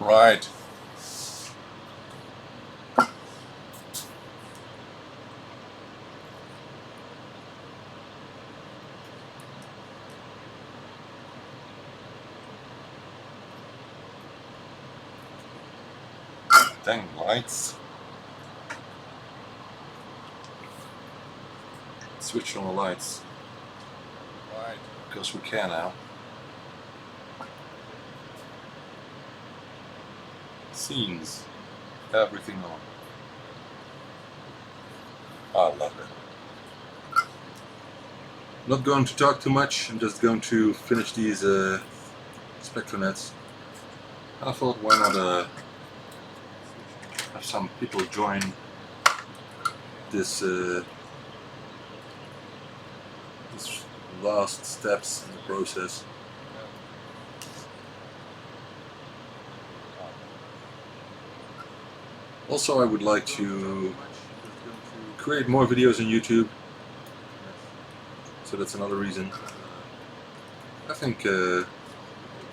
Right. Dang lights. Switch on the lights. Right. Because we can now. Scenes. Everything on. I love it. Not going to talk too much. I'm just going to finish these Spectranets. I thought, why not have some people join this this last steps in the process. Also, I would like to create more videos on YouTube, so that's another reason. I think there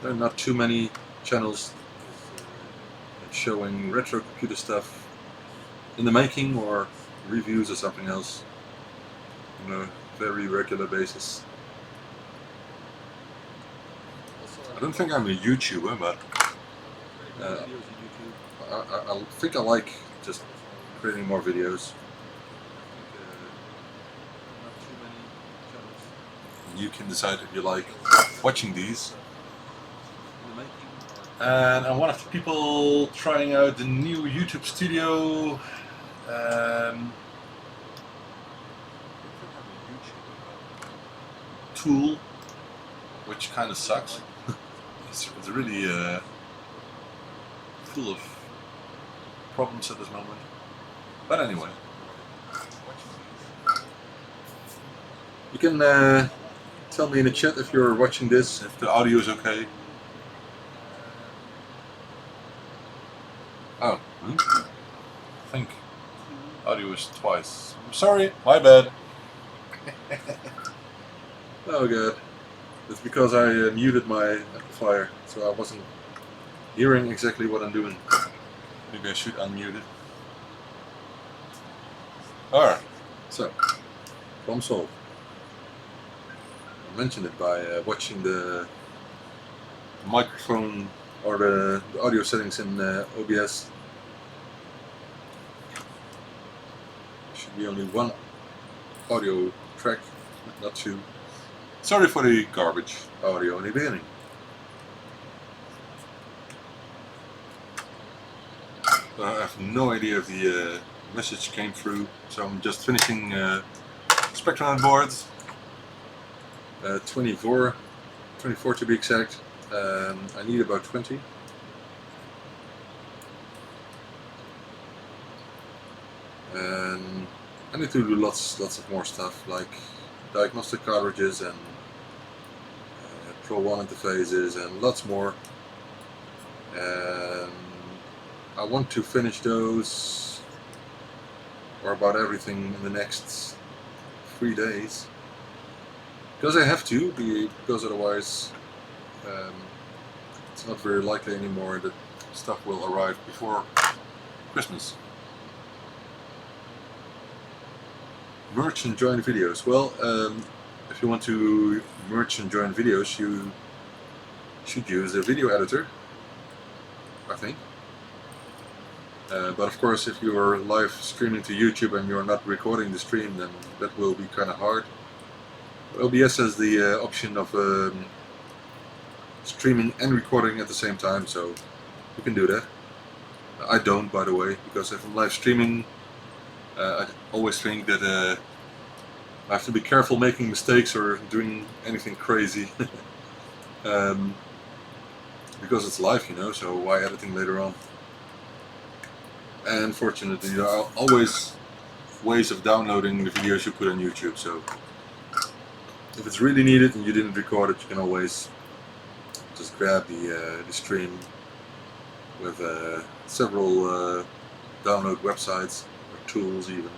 are not too many channels showing retro computer stuff in the making or reviews or something else on a very regular basis. I don't think I'm a YouTuber, but I think I like just creating more videos. You can decide if you like watching these. And I'm one of the people trying out the new YouTube studio. Tool, which kind of sucks. It's really full of problems at this moment. But anyway, you can tell me in the chat if you're watching this, if the audio is okay. Oh, I think audio is twice. I'm sorry, my bad. Oh god, it's because I muted my amplifier, so I wasn't hearing exactly what I'm doing. Maybe I should unmute it. Alright, so, problem solved. I mentioned it by watching the microphone or the audio settings in OBS. There should be only one audio track, not two. Sorry for the garbage audio in the beginning. I have no idea if the message came through, so I'm just finishing Spectranet boards. 24 to be exact. I need about 20. And I need to do lots of more stuff, like diagnostic cartridges and Pro 1 interfaces and lots more. And I want to finish those, or about everything, in the next 3 days. Because I have to, because otherwise it's not very likely anymore that stuff will arrive before Christmas. Merge and join videos. Well, if you want to merge and join videos, you should use a video editor, I think. But of course, if you are live streaming to YouTube and you're not recording the stream, then that will be kind of hard. OBS has the option of streaming and recording at the same time, so you can do that. I don't, by the way, because if I'm live streaming, I always think that I have to be careful making mistakes or doing anything crazy. Because it's live, you know, so why editing later on? And fortunately, there are always ways of downloading the videos you put on YouTube, so if it's really needed and you didn't record it, you can always just grab the stream with several download websites or tools even.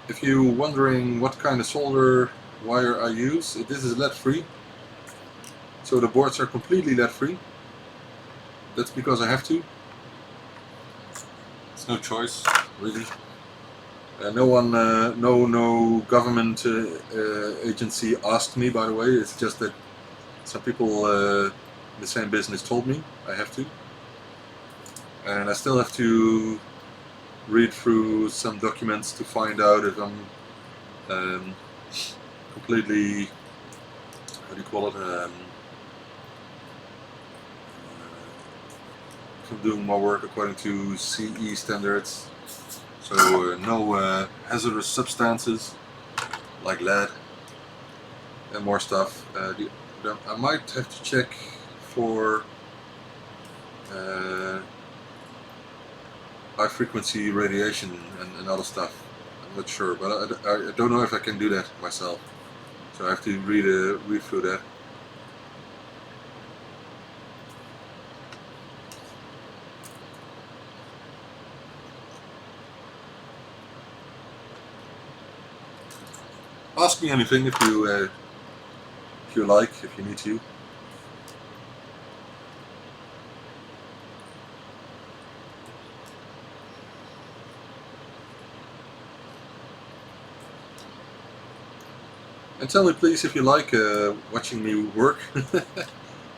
If you're wondering what kind of solder wire I use, this is lead free. So the boards are completely lead free. That's because I have to. It's no choice, really. No government agency asked me, by the way. It's just that some people in the same business told me I have to. And I still have to read through some documents to find out if I'm completely, how do you call it, if I'm doing my work according to CE standards. So no hazardous substances like lead and more stuff. I might have to check for high frequency radiation and other stuff. I'm not sure, but I don't know if I can do that myself. So I have to read through that. Ask me anything if you like, if you need to. And tell me please if you like watching me work,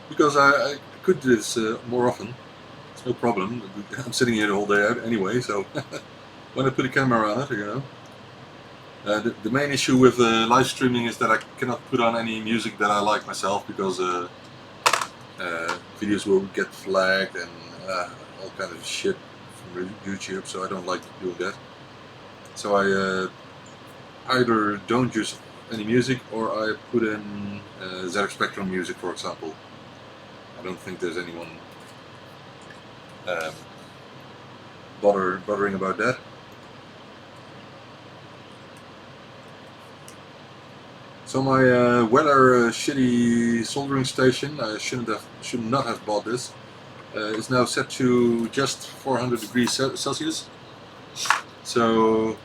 because I could do this more often. It's no problem. I'm sitting here the whole day anyway, so when I put a camera on it, you know. The main issue with live streaming is that I cannot put on any music that I like myself, because videos will get flagged and all kind of shit from YouTube, so I don't like doing that. So I either don't use any music, or I put in ZX Spectrum music, for example. I don't think there's anyone bothering about that. So my Weller shitty soldering station, I should not have bought this, is now set to just 400 degrees Celsius. So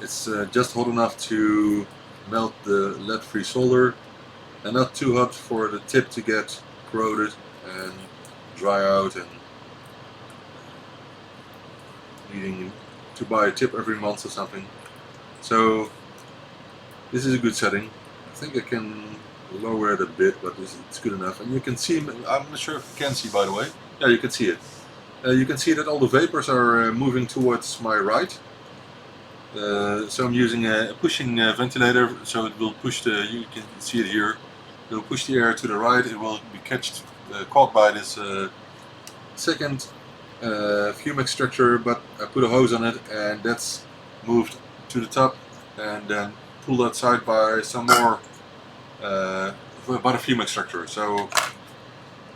it's just hot enough to melt the lead-free solder, and not too hot for the tip to get corroded and dry out, and needing to buy a tip every month or something. So this is a good setting. I think I can lower it a bit, but it's good enough. And you can see, I'm not sure if you can see, by the way. Yeah, you can see it. You can see that all the vapors are moving towards my right. So I'm using a pushing ventilator, so it will push the, you can see it here, it will push the air to the right. It will be caught by this second fume extractor, but I put a hose on it, and that's moved to the top, and then pulled outside by some more by the fume extractor. So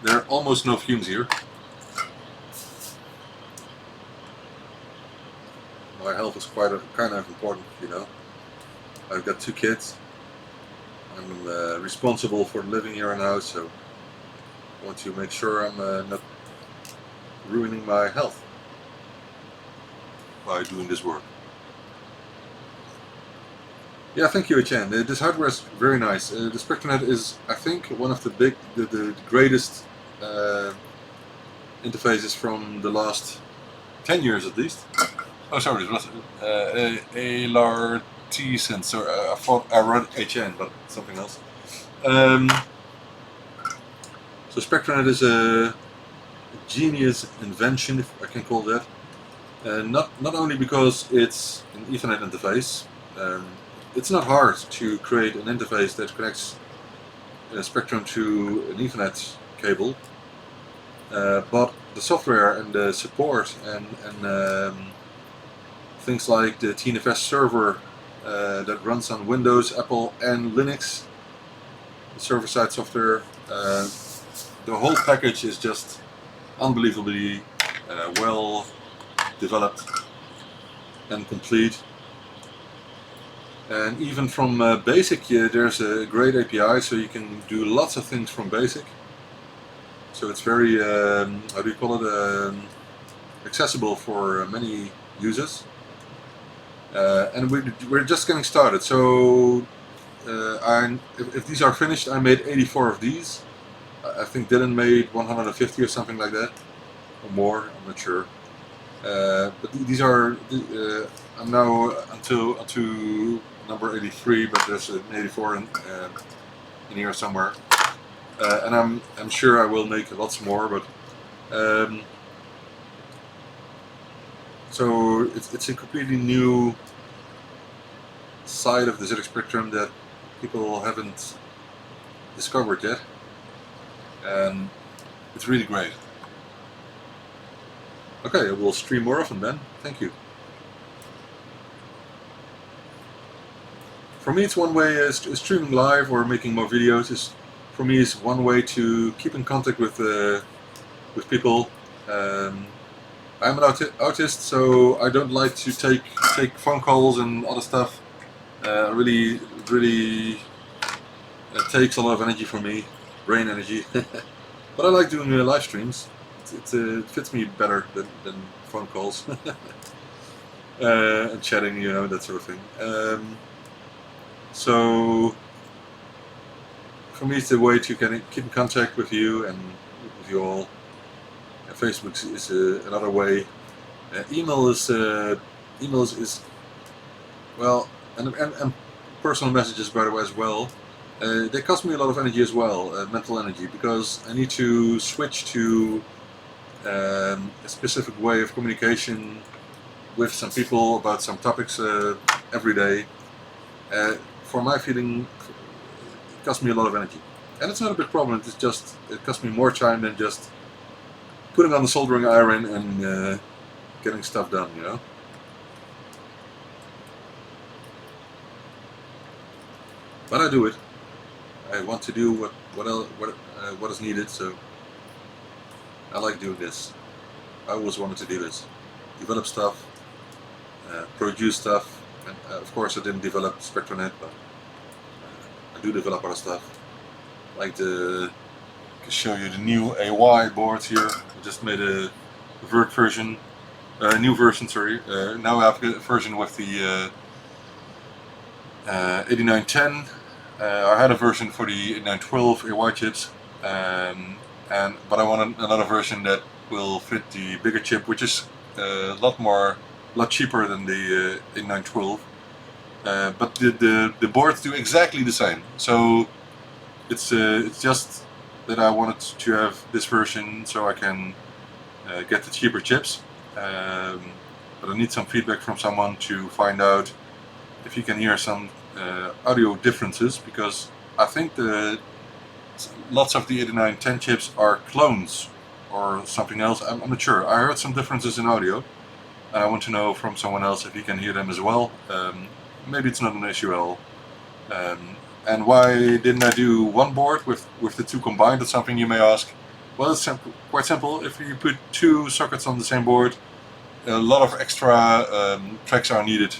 there are almost no fumes here. My health is kind of important, you know. I've got 2 kids. I'm responsible for living here now, so I want to make sure I'm not ruining my health by doing this work. Yeah, thank you, HN. This hardware is very nice. The Spectranet is, I think, one of the greatest interfaces from the last 10 years at least. Oh, sorry, it was LRT sensor. I thought I read HN, but something else. So Spectranet is a genius invention, if I can call that. Not only because it's an Ethernet interface. It's not hard to create an interface that connects a Spectrum to an Ethernet cable, but the software and the support and things like the TNFS server that runs on Windows, Apple and Linux, the server-side software, the whole package is just unbelievably well developed and complete. And even from BASIC, there's a great API, so you can do lots of things from BASIC. So it's very, how do you call it, accessible for many users. And we're just getting started. So if these are finished, I made 84 of these. I think Dylan made 150 or something like that, or more. I'm not sure. But these are. I'm now until number 83, but there's an 84 in here somewhere. And I'm sure I will make lots more, but so it's a completely new side of the ZX Spectrum that people haven't discovered yet, and it's really great. Okay, we'll stream more often then. Thank you. For me, it's one way. Streaming live or making more videos is, for me, is one way to keep in contact with people. I'm an autist, so I don't like to take phone calls and other stuff. Really it takes a lot of energy from me, brain energy. But I like doing live streams. It fits me better than phone calls and chatting, you know, that sort of thing. So for me, it's a way to kind of keep in contact with you and with you all. Facebook is another way. Email is well, and personal messages, by the way, as well. They cost me a lot of energy as well, mental energy, because I need to switch to a specific way of communication with some people about some topics every day. For my feeling, it costs me a lot of energy, and it's not a big problem. It's just it costs me more time than just putting on the soldering iron and getting stuff done, you know. But I do it. I want to do what is needed, so I like doing this. I always wanted to do this. Develop stuff, produce stuff, and of course I didn't develop Spectranet, but I do develop other stuff. Like I can show you the new AY board here. I just made a vert version, new version, sorry. Now I have a version with the 8910. I had a version for the 8912 AY chips, but I want another version that will fit the bigger chip, which is a lot cheaper than the 8912. But the boards do exactly the same. So it's just that I wanted to have this version so I can get the cheaper chips. But I need some feedback from someone to find out if you can hear some audio differences, because I think lots of the 8910 chips are clones or something else. I'm not sure. I heard some differences in audio, and I want to know from someone else if he can hear them as well. Maybe it's not an issue at all. And why didn't I do one board with the two combined? That's something you may ask. Well, it's quite simple. If you put two sockets on the same board, a lot of extra tracks are needed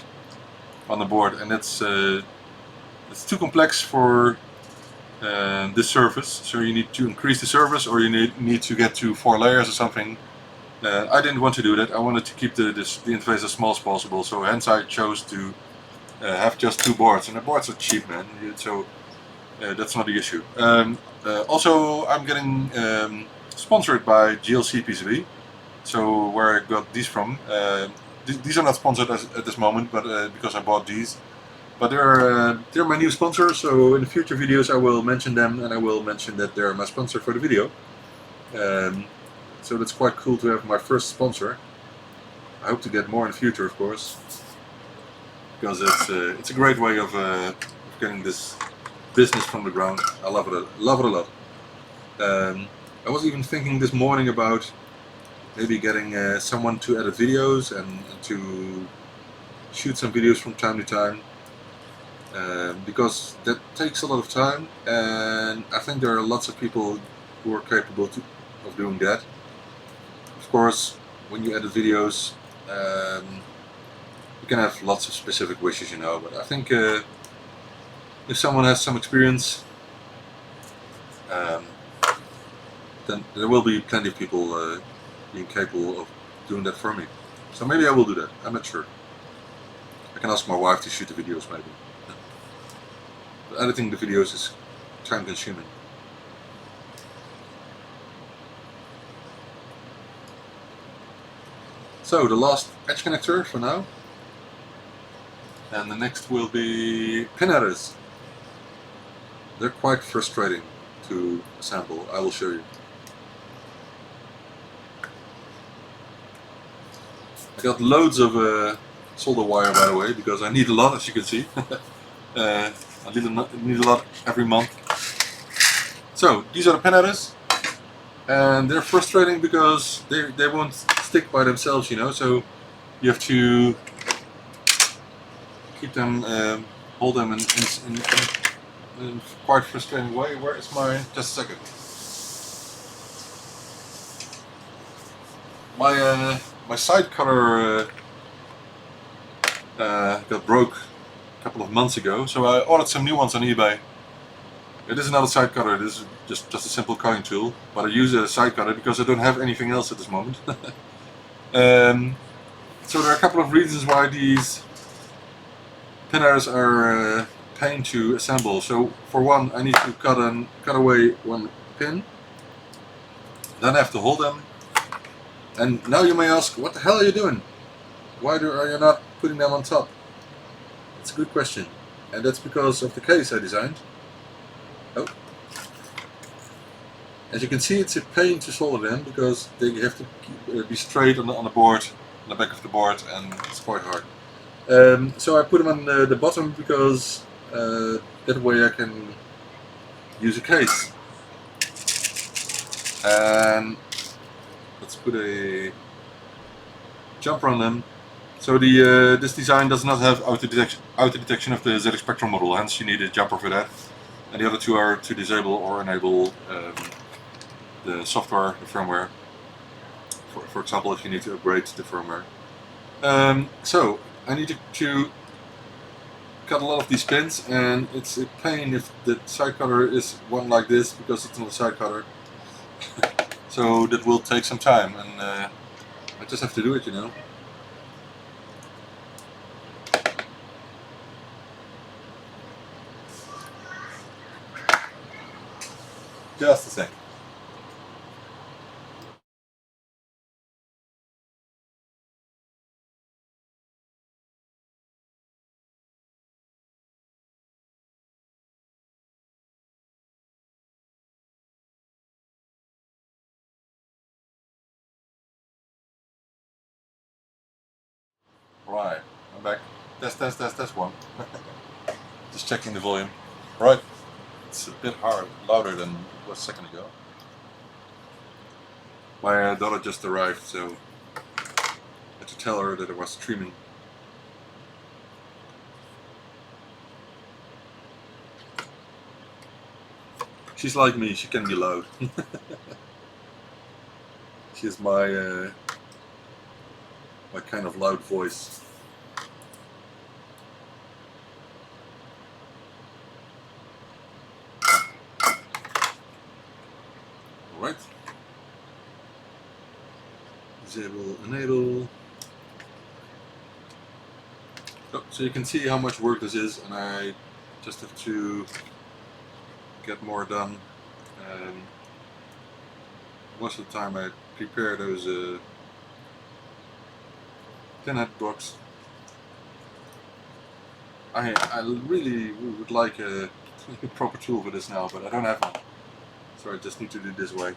on the board, and it's too complex for this surface. So you need to increase the surface, or you need to get to 4 layers or something. I didn't want to do that. I wanted to keep the interface as small as possible, so hence I chose to have just 2 boards, and the boards are cheap, man. So that's not the issue. Also, I'm getting sponsored by GLC PCB. So where I got these from. These are not sponsored at this moment, but because I bought these. But they're my new sponsor, so in the future videos I will mention them, and I will mention that they're my sponsor for the video. So that's quite cool to have my first sponsor. I hope to get more in the future, of course, because it's a great way of getting this business from the ground. I love it a lot. I was even thinking this morning about maybe getting someone to edit videos and to shoot some videos from time to time, because that takes a lot of time, and I think there are lots of people who are capable of doing that. Of course, when you edit videos, you can have lots of specific wishes, you know, but I think if someone has some experience, then there will be plenty of people being capable of doing that for me. So maybe I will do that. I'm not sure. I can ask my wife to shoot the videos, maybe. But editing the videos is time consuming. So the last edge connector for now, and the next will be pin headers. They're quite frustrating to assemble. I will show you. I got loads of solder wire, by the way, because I need a lot, as you can see. I need a lot every month. So these are the pin headers, and they're frustrating because they won't stick by themselves, you know. So you have to keep them, hold them in a quite frustrating way. Where is my? Just a second. My side cutter got broke a couple of months ago, so I ordered some new ones on eBay. It is another side cutter. This is just a simple cutting tool, but I use a side cutter because I don't have anything else at this moment. So there are a couple of reasons why these pin headers are a pain to assemble. So for one, I need to cut away one pin, then I have to hold them. And now you may ask, what the hell are you doing? Why are you not putting them on top? It's a good question, and that's because of the case I designed. Oh. As you can see, it's a pain to solder them because they have to be straight on the board, on the back of the board, and it's quite hard. So I put them on the bottom because that way I can use a case. And let's put a jumper on them. So this design does not have auto detection of the ZX Spectrum model, hence you need a jumper for that. And the other two are to disable or enable the software, the firmware. For example, if you need to upgrade the firmware. So I need to cut a lot of these pins, and it's a pain if the side cutter is one like this because it's not a side cutter. So that will take some time, and I just have to do it, you know. Just a sec. Right, I'm back. Test one. Just checking the volume. Right, it's a bit louder than it was a second ago. My daughter just arrived, so I had to tell her that it was streaming. She's like me, she can be loud. She has my kind of loud voice. Alright. Disable, enable. Oh, so you can see how much work this is, and I just have to get more done. Most of the time I prepare those pinhead blocks. I really would like a proper tool for this now, but I don't have one. So I just need to do it this way.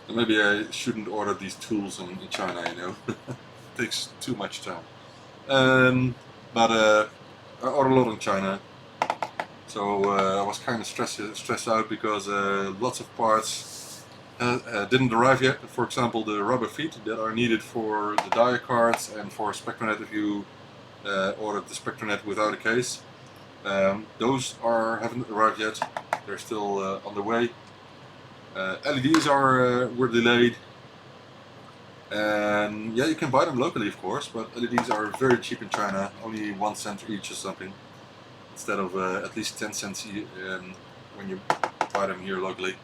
Maybe I shouldn't order these tools in China, you know. It takes too much time. But I ordered a lot in China, so I was kind of stressed out because lots of parts didn't arrive yet. For example, the rubber feet that are needed for the die cards and for Spectranet if you ordered the Spectranet without a case. Those haven't arrived yet. They're still on the way. LEDs were delayed, And yeah, you can buy them locally, of course, but LEDs are very cheap in China, only 1 cent each or something, instead of at least 10 cents when you buy them here locally.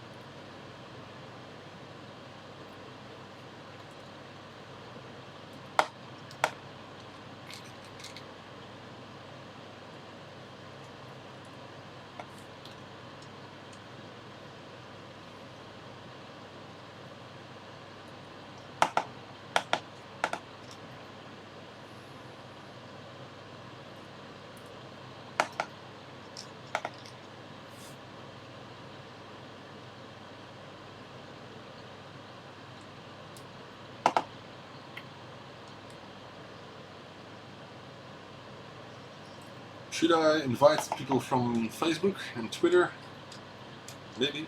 Should I invite people from Facebook and Twitter? Maybe.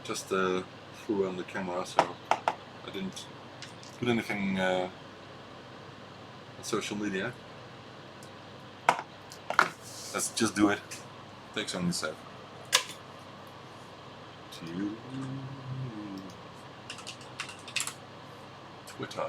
Just threw on the camera, so I didn't put anything on social media. Let's just do it. Takes only a sec. To Twitter.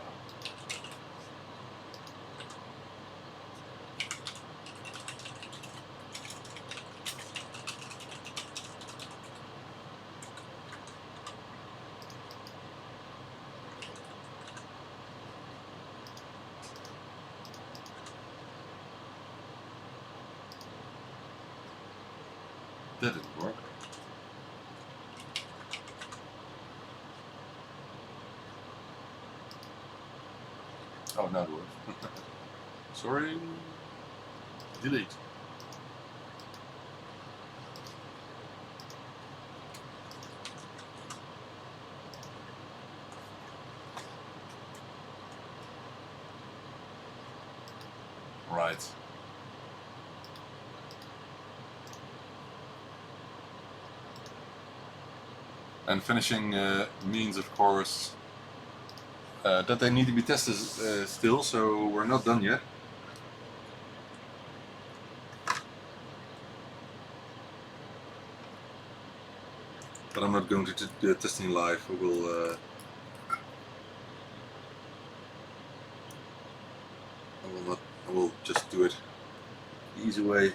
That didn't work. Oh, now it works. Sorry. Delete. Right. And finishing means, of course, that they need to be tested still, so we're not done yet. But I'm not going to do the testing live. I will just do it the easy way.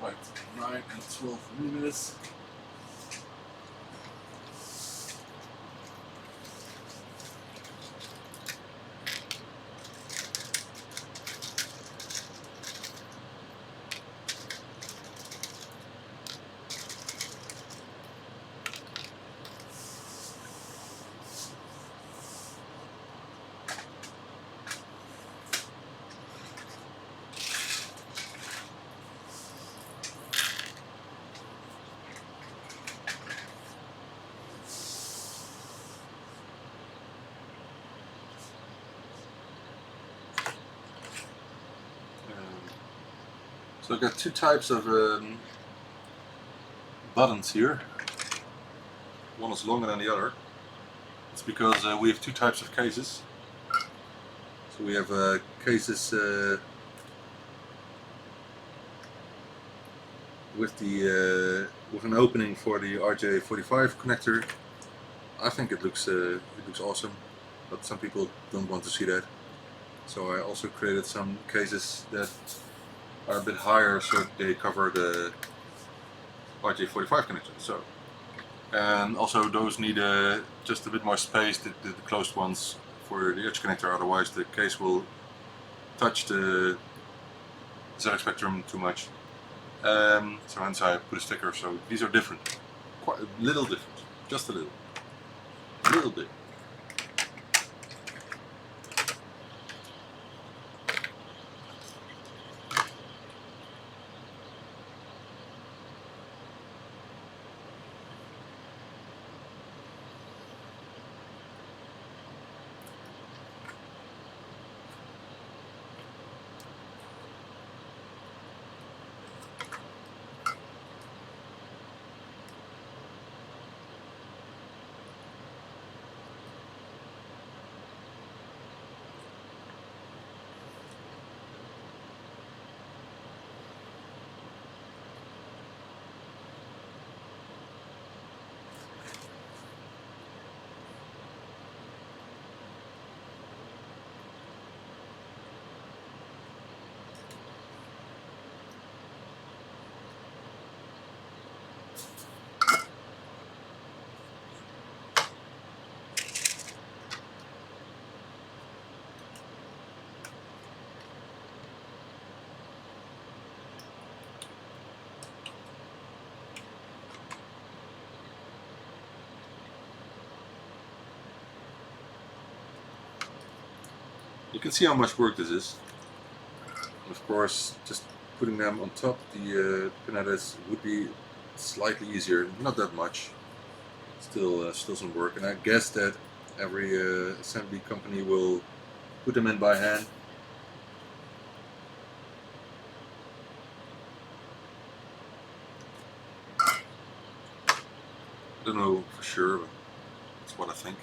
Right, 9 and 12 millimeters. So I've got two types of buttons here. One is longer than the other. It's because we have two types of cases. So we have cases with an opening for the RJ45 connector. I think it looks awesome, but some people don't want to see that. So I also created some cases that are a bit higher, so they cover the RJ45 connector. So, and also those need just a bit more space, the closed ones, for the edge connector. Otherwise, the case will touch the ZX Spectrum too much. So hence I put a sticker. So these are different, quite a little different, just a little bit. You can see how much work this is. And of course, just putting them on top the pinettes would be slightly easier, not that much. Still some work, and I guess that every assembly company will put them in by hand. I don't know for sure, but that's what I think.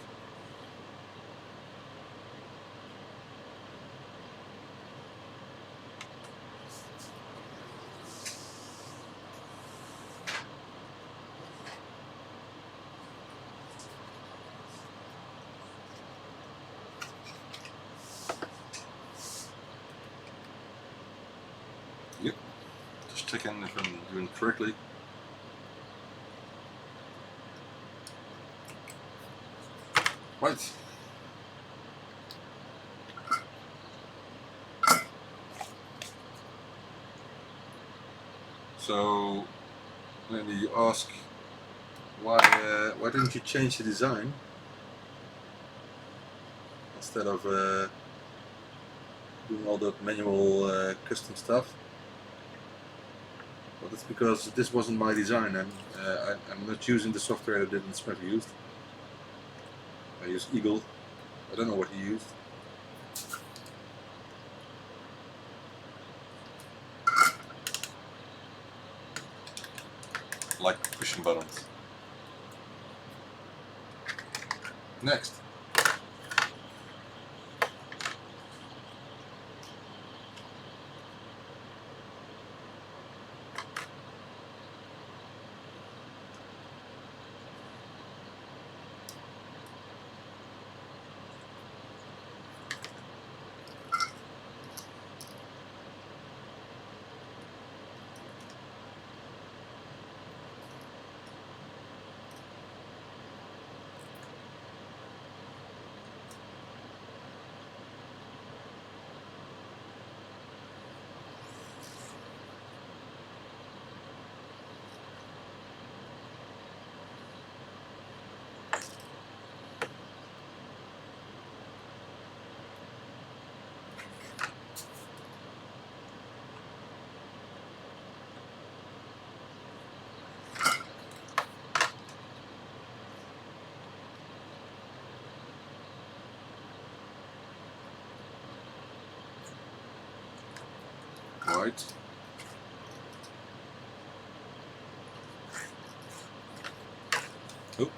Yep, just checking if I'm doing it correctly. Right. So then you ask, why didn't you change the design instead of doing all that manual custom stuff? Well, that's because this wasn't my design, and I'm not using the software that Smith used. I used Eagle. I don't know what he used. Like pushing buttons. Next. Right. Oh.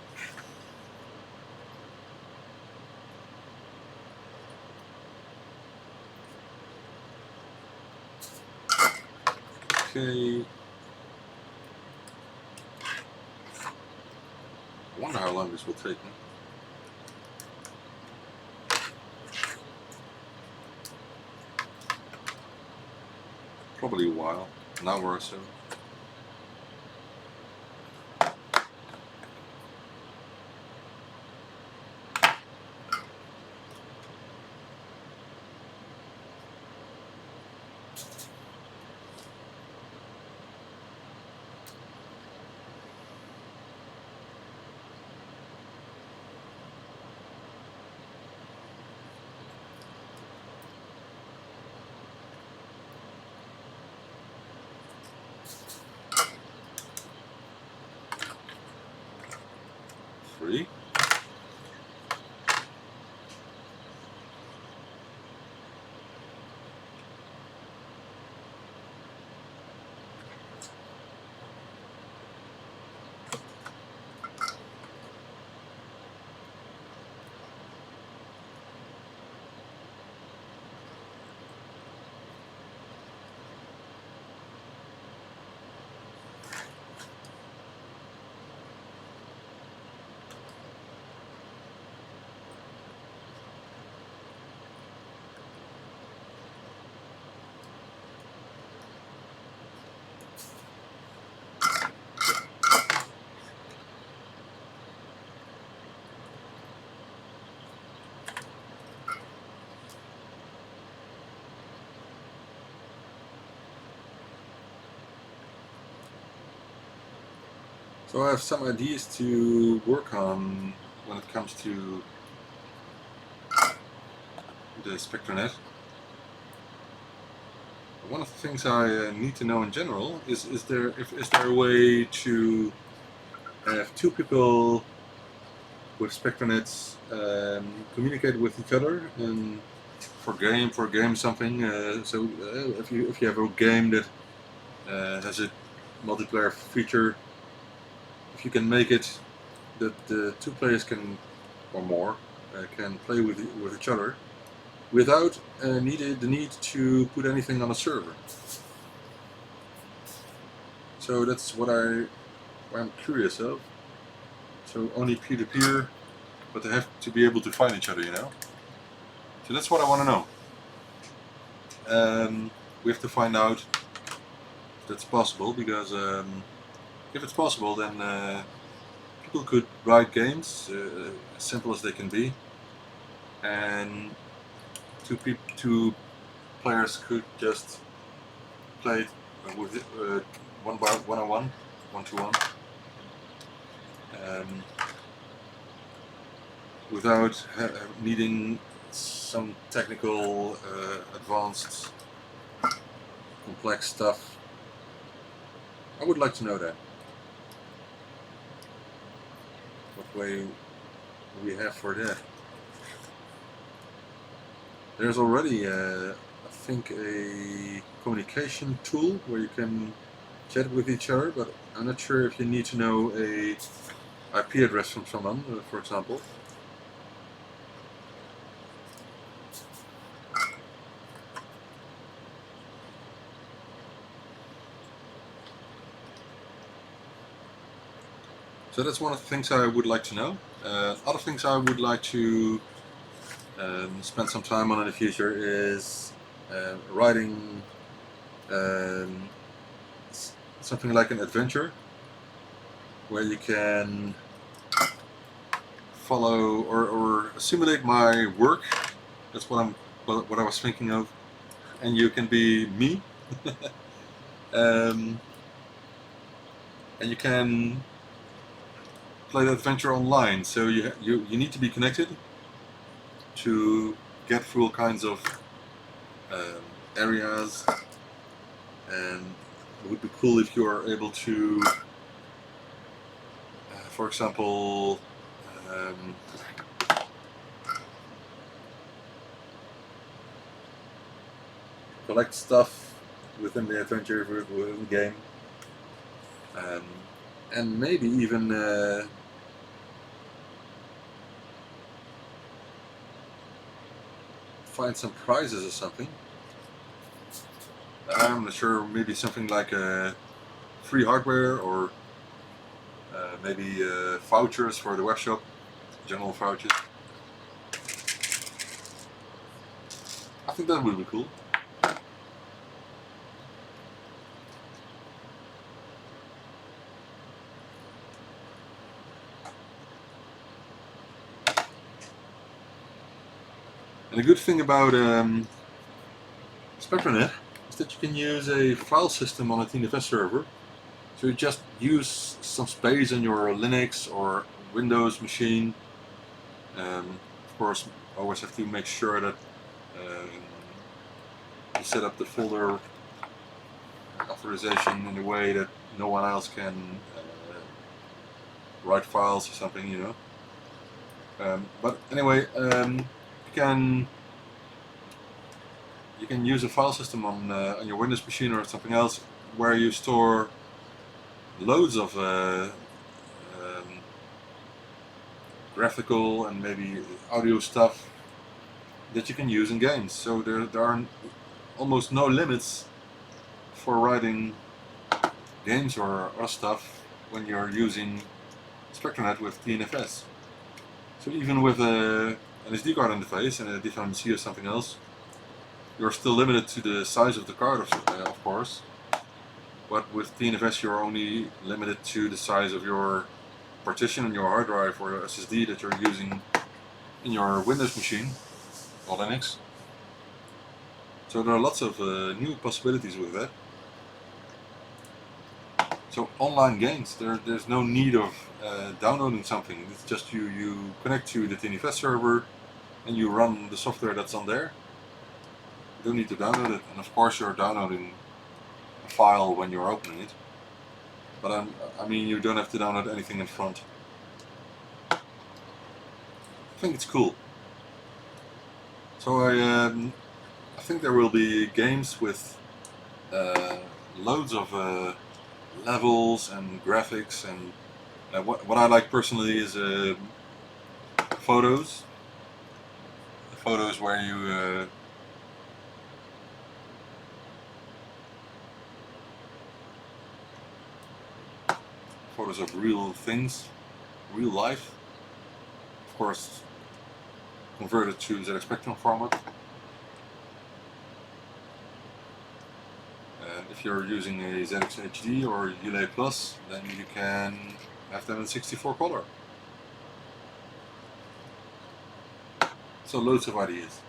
Okay. I wonder how long this will take me. Probably a while, an hour or so. Three. So I have some ideas to work on when it comes to the Spectranet. One of the things I need to know in general is there a way to have two people with Spectranets communicate with each other and for a game something. If you have a game that has a multiplayer feature, if you can make it that the two players can or more can play with each other without the need to put anything on a server. So that's what I'm curious of. So only peer-to-peer, but they have to be able to find each other, you know. So that's what I want to know. We have to find out if that's possible, because if it's possible, then people could write games as simple as they can be, and two players could just play it with one-on-one, one-to-one, without needing some technical, advanced, complex stuff. I would like to know that. What way we have for that. There's already, I think, a communication tool where you can chat with each other, but I'm not sure if you need to know a IP address from someone, for example. So that's one of the things I would like to know. Other things I would like to spend some time on in the future is writing something like an adventure where you can follow or simulate my work. That's what I was thinking of, and you can be me, and you can play the adventure online. So you need to be connected to get through all kinds of areas, and it would be cool if you are able to, for example, collect stuff within the adventure, within the game, and maybe even find some prizes or something. I'm not sure, maybe something like free hardware, or maybe vouchers for the web shop, general vouchers. I think that would be cool. And the good thing about Spectranet is that you can use a file system on a TNFS server. So you just use some space on your Linux or Windows machine. Of course, always have to make sure that you set up the folder authorization in a way that no one else can write files or something, you know. But anyway, you can use a file system on your Windows machine or something else where you store loads of graphical and maybe audio stuff that you can use in games. So there are almost no limits for writing games or other stuff when you're using Spectranet with TNFS. So even with an SD card interface and a DFMC or something else, you're still limited to the size of the card, of course. But with TNFS you're only limited to the size of your partition on your hard drive or SSD that you're using in your Windows machine or Linux. So there are lots of new possibilities with that. So online games, there's no need of downloading something. It's just you connect to the TNFS server, and you run the software that's on there. You don't need to download it, and of course you're downloading a file when you're opening it. But I mean, you don't have to download anything in front. I think it's cool. So I think there will be games with loads of levels and graphics, and what I like personally is photos. Photos where you photos of real things, real life. Of course, converted to ZX Spectrum format. And if you're using a ZX HD or ULA Plus, then you can have them in 64 color. So loads of ideas.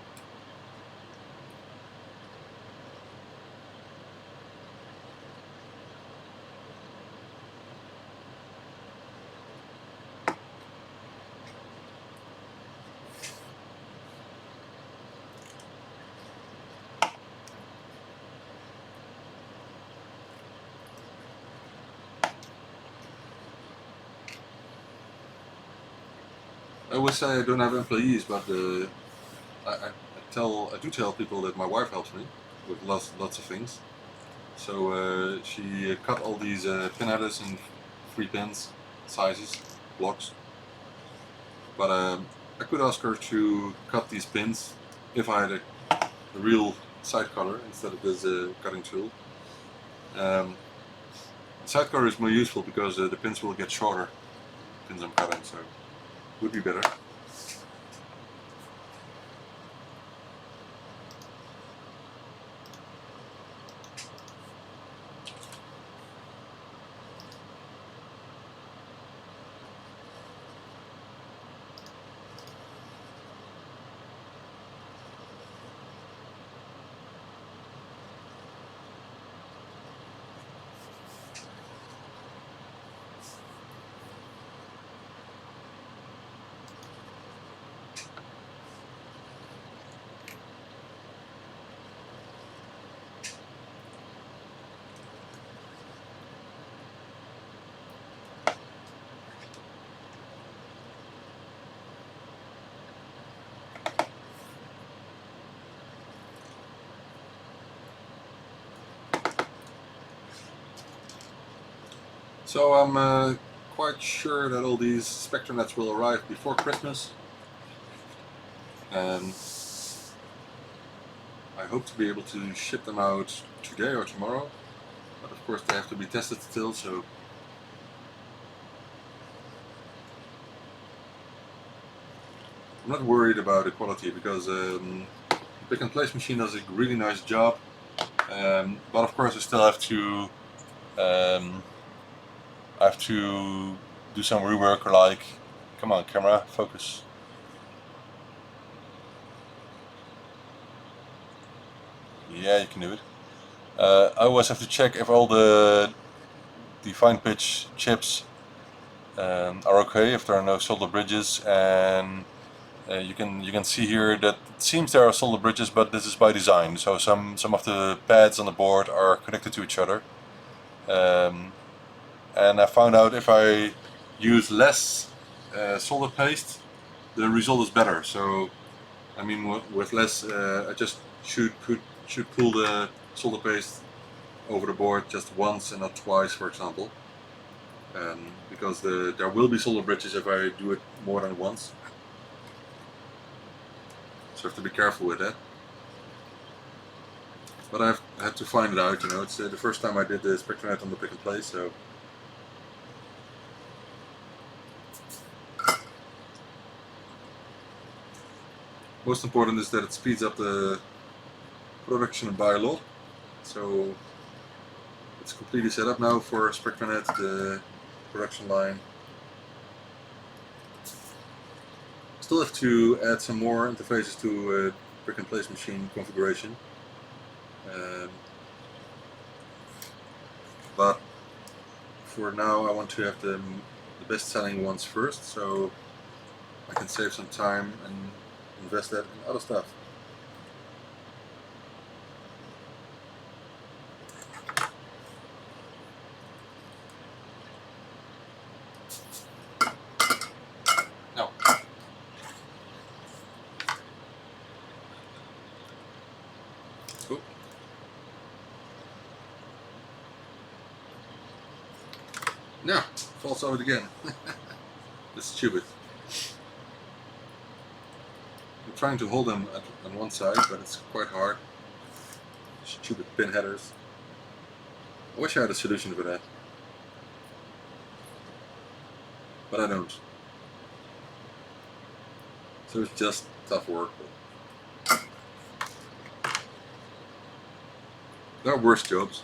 I always say I don't have employees, but I do tell people that my wife helps me with lots of things. So she cut all these pin headers in 3 pins sizes, blocks. But I could ask her to cut these pins if I had a real side cutter instead of this cutting tool. The side cutter is more useful because the pins will get shorter, pins I'm cutting, so it would be better. So I'm quite sure that all these Spectranets will arrive before Christmas, and I hope to be able to ship them out today or tomorrow, but of course they have to be tested still, so I'm not worried about the quality, because the pick and place machine does a really nice job, but of course I still have to do some rework, like, come on camera, focus. Yeah, you can do it. I always have to check if all the fine pitch chips are okay, if there are no solder bridges, and you can see here that it seems there are solder bridges, but this is by design. So some of the pads on the board are connected to each other, and I found out if I use less solder paste, the result is better. So I mean, with less, I just should pull the solder paste over the board just once and not twice, for example, because there will be solder bridges if I do it more than once. So I have to be careful with that. But I've had to find it out, you know, it's the first time I did the Spectranet on the pick and place, so. Most important is that it speeds up the production by a lot. So it's completely set up now for Spectranet, the production line. Still have to add some more interfaces to pick and place machine configuration. But for now I want to have the best selling ones first, so I can save some time and invest that in other stuff. No. Oh. No, falls out again. That's stupid. I'm trying to hold them on one side, but it's quite hard. Stupid pin headers. I wish I had a solution for that, but I don't. So it's just tough work. There are worse jobs.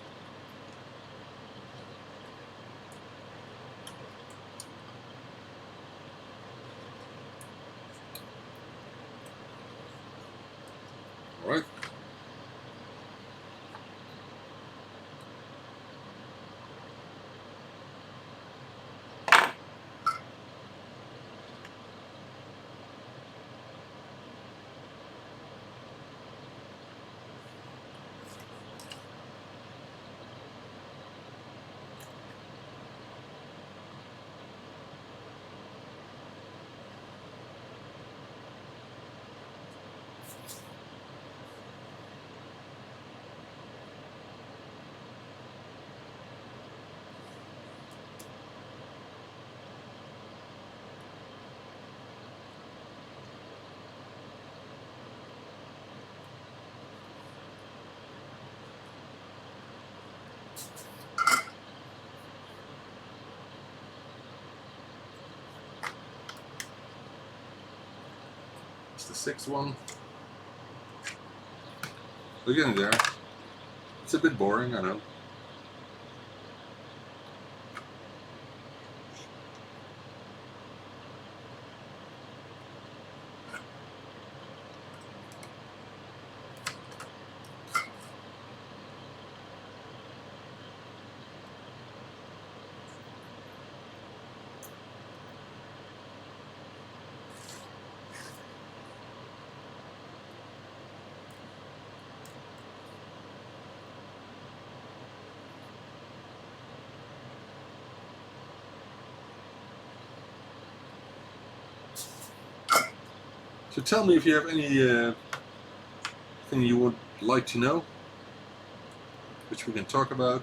Alright. It's the sixth one. We're getting there. It's a bit boring, I know. So tell me if you have any thing you would like to know, which we can talk about.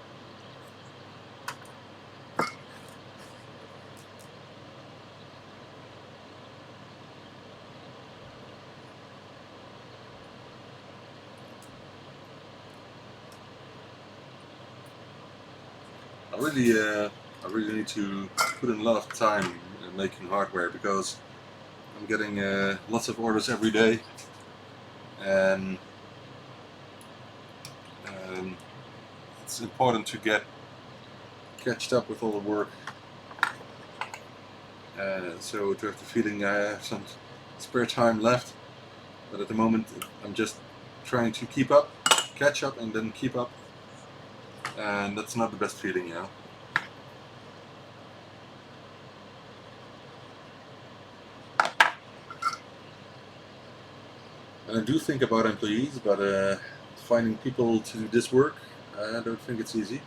I really need to put in a lot of time in making hardware, because I'm getting lots of orders every day, and it's important to get catched up with all the work. So to have the feeling I have some spare time left, but at the moment I'm just trying to keep up, catch up, and then keep up, and that's not the best feeling, you know. And I do think about employees, but finding people to do this work, I don't think it's easy.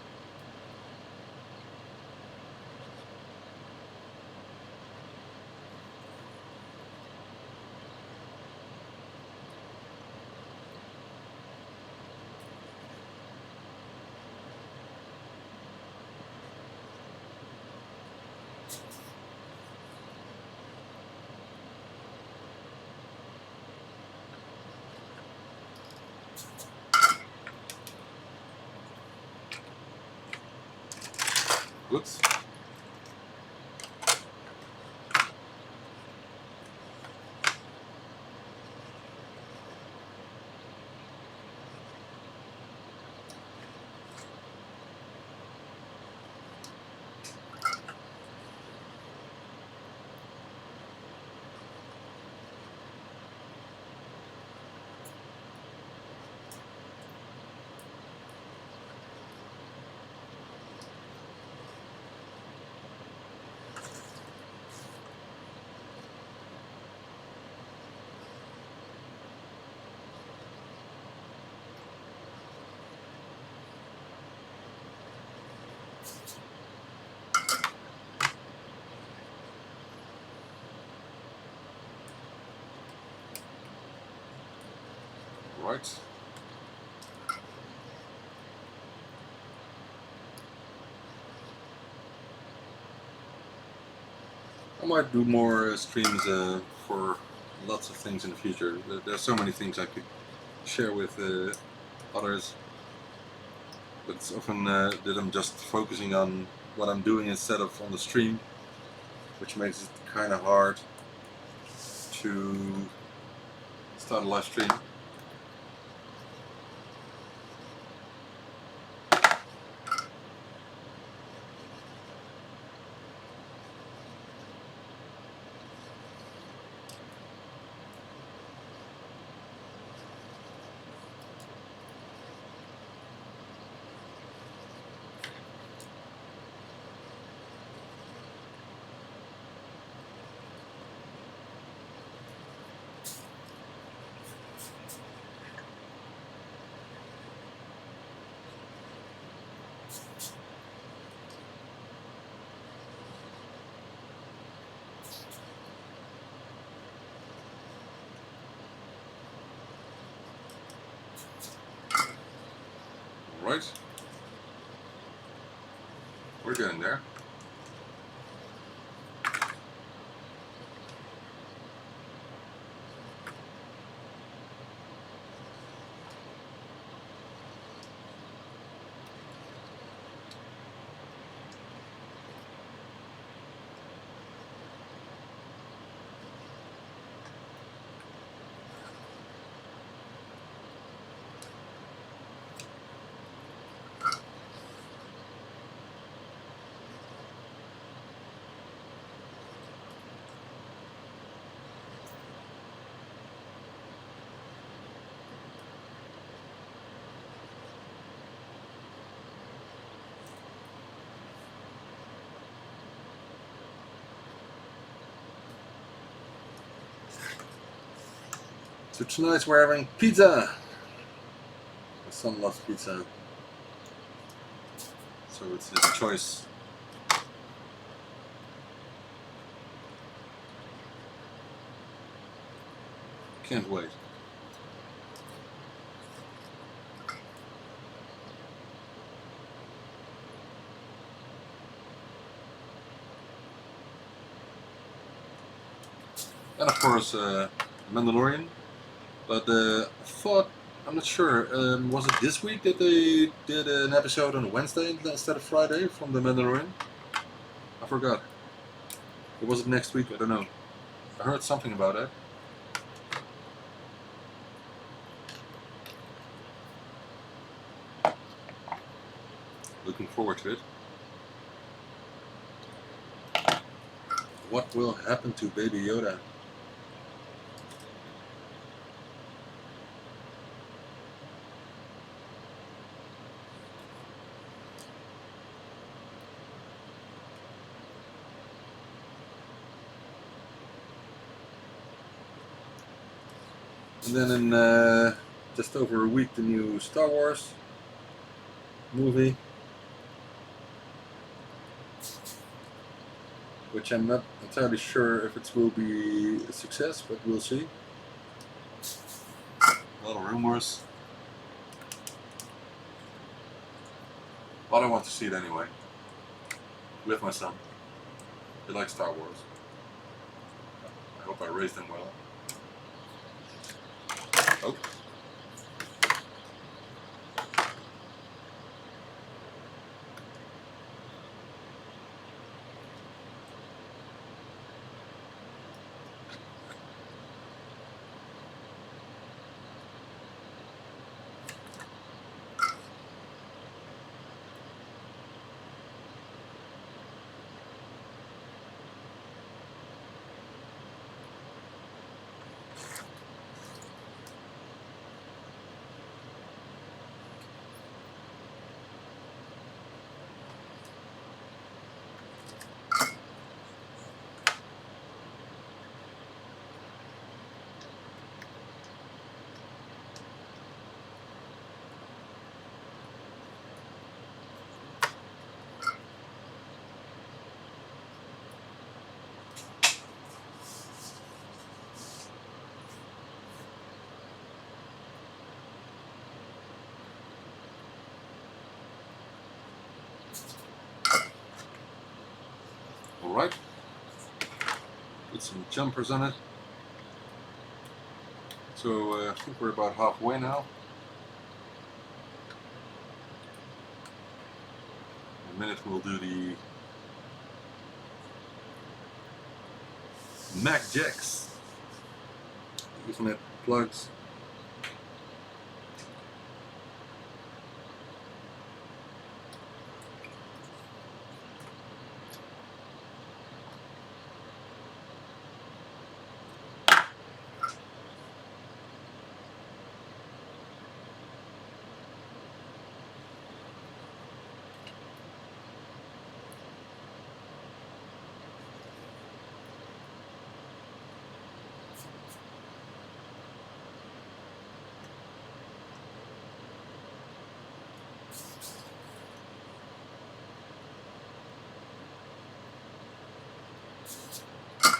Whoops. Right. I might do more streams for lots of things in the future. There's so many things I could share with others, but it's often that I'm just focusing on what I'm doing instead of on the stream, which makes it kind of hard to start a live stream. Right, we're getting there. So tonight we're having pizza. My son loves pizza, so it's his choice. Can't wait. And of course, Mandalorian. But I thought, I'm not sure, was it this week that they did an episode on Wednesday instead of Friday from the Mandalorian? I forgot. Or was it next week? I don't know. I heard something about that. Looking forward to it. What will happen to Baby Yoda? And then in just over a week, the new Star Wars movie, which I'm not entirely sure if it will be a success, but we'll see. A lot of rumors. But I want to see it anyway. With my son. He likes Star Wars. I hope I raised him well. Oh. Alright, put some jumpers on it. So I think we're about halfway now. In a minute we'll do the Mac jacks, Ethernet plugs.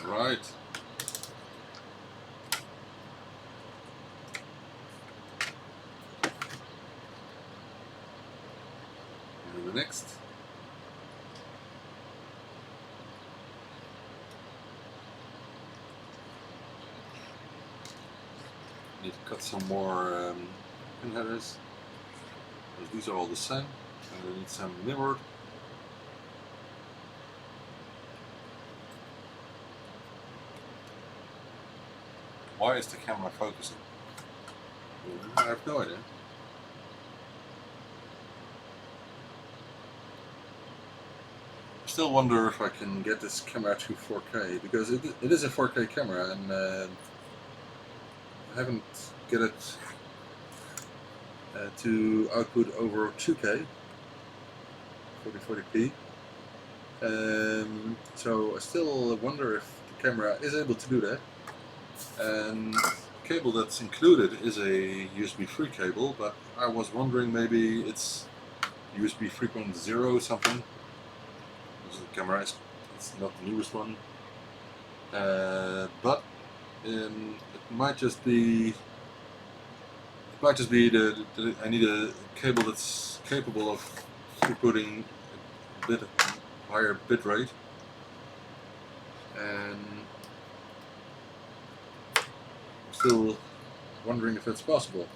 Right. And the next. Need to cut some more pin headers. These are all the same. I need some mirrored. Why is the camera focusing? I have no idea. I still wonder if I can get this camera to 4K, because it is a 4K camera, and I haven't get it to output over 2K, 4040p. So I still wonder if the camera is able to do that. And the cable that's included is a USB 3 cable, but I was wondering maybe it's USB 3.0 something. This is the camera, it's not the newest one, but it might just be I need a cable that's capable of throughputing a bit higher bit rate, and I'm still wondering if that's possible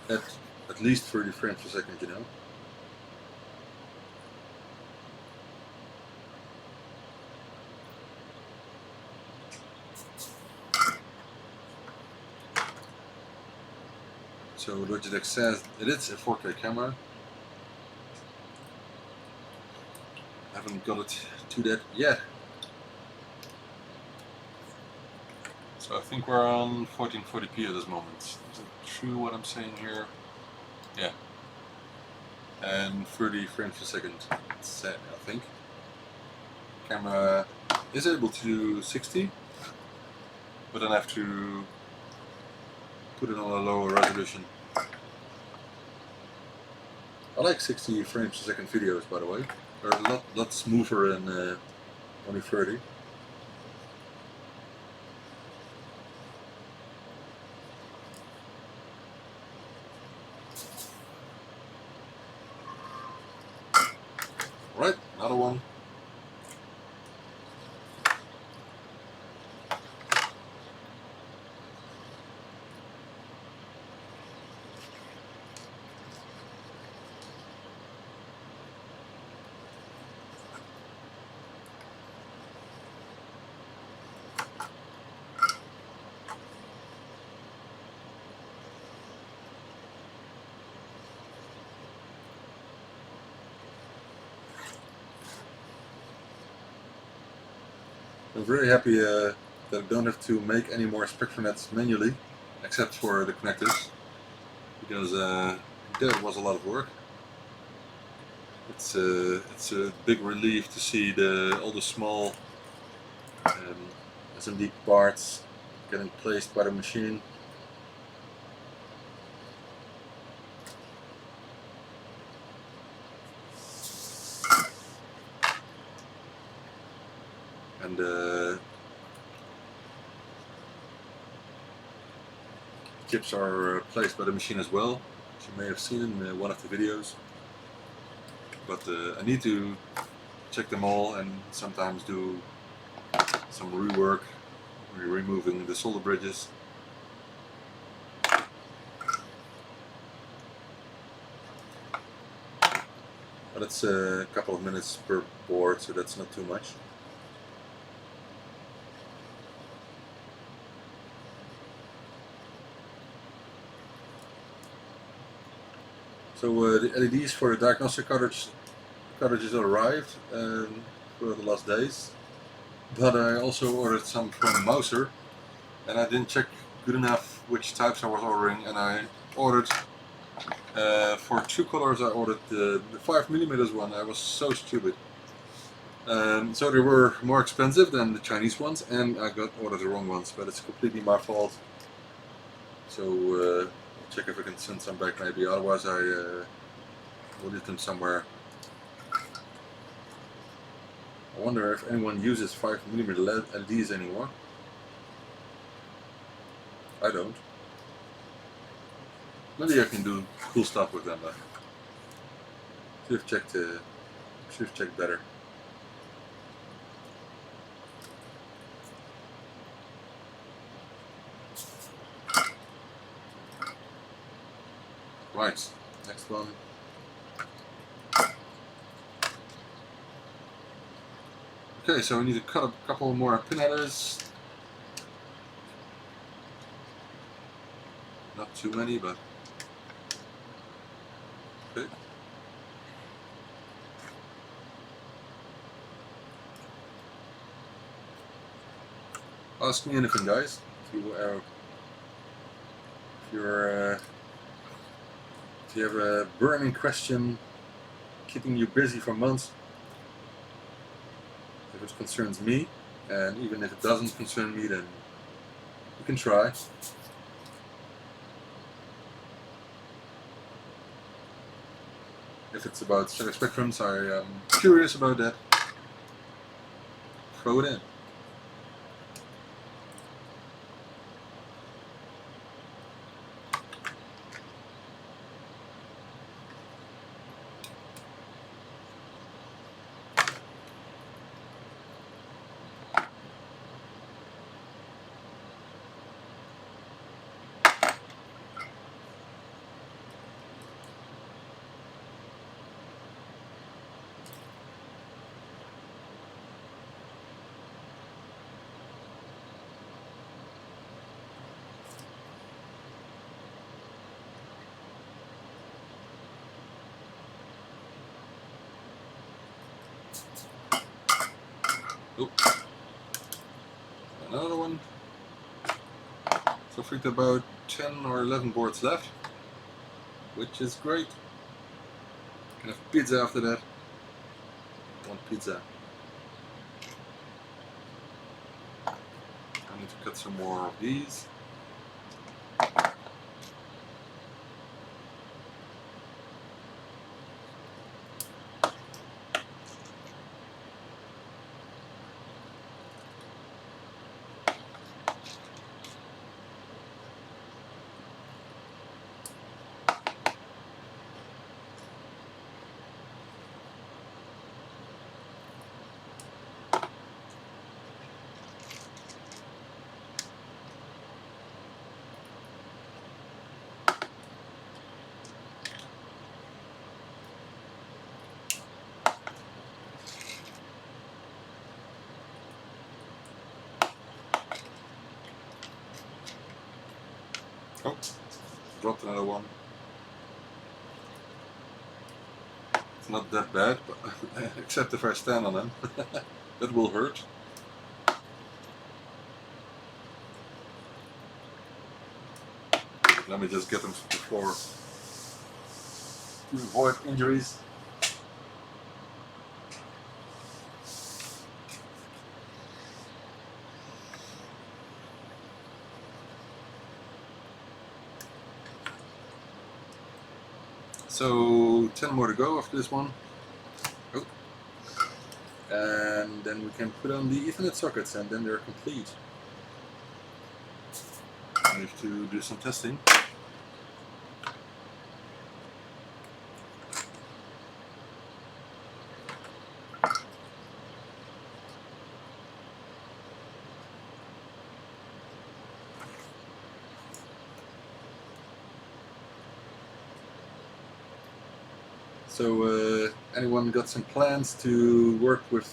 at least 30 frames per second, you know. So Logitech says it is a 4K camera. I haven't got it to that yet. So I think we're on 1440p at this moment. Is it true what I'm saying here? Yeah. And 30 frames per second, it's set, I think. Camera is able to do 60, but then I have to put it on a lower resolution. I like 60 frames per second videos, by the way. They're a lot smoother than only 30. Right, another one. I'm very happy that I don't have to make any more Spectranets manually, except for the connectors, because that was a lot of work. It's a big relief to see all the small SMD parts getting placed by the machine. And chips are placed by the machine as well, as you may have seen in one of the videos. But I need to check them all and sometimes do some rework, removing the solder bridges. But it's a couple of minutes per board, so that's not too much. So the LEDs for the diagnostic cartridges arrived for the last days, but I also ordered some from Mouser, and I didn't check good enough which types I was ordering, and I ordered for 2 colors. I ordered the 5mm one. I was so stupid. So they were more expensive than the Chinese ones, and I ordered the wrong ones, but it's completely my fault. So I'll check if I can send some back maybe, otherwise I will leave them somewhere. I wonder if anyone uses 5mm LEDs anymore. I don't. Maybe I can do cool stuff with them though. Should have checked better. Right, next one. Okay, so we need to cut a couple more pin headers. Not too many, but okay. Ask me anything, guys. If you have a burning question keeping you busy for months, if it concerns me, and even if it doesn't concern me, then you can try. If it's about stellar spectrums, I am curious about that. Throw it in. Oops. Another one. So I've got about 10 or 11 boards left, which is great. Can have pizza after that. I want pizza. I need to cut some more of these. Oh, dropped another one. It's not that bad, but except if I stand on them. That will hurt. Let me just get them to the floor to avoid injuries. So 10 more to go after this one. Oh. And then we can put on the Ethernet sockets and then they're complete. I have to do some testing. So anyone got some plans to work with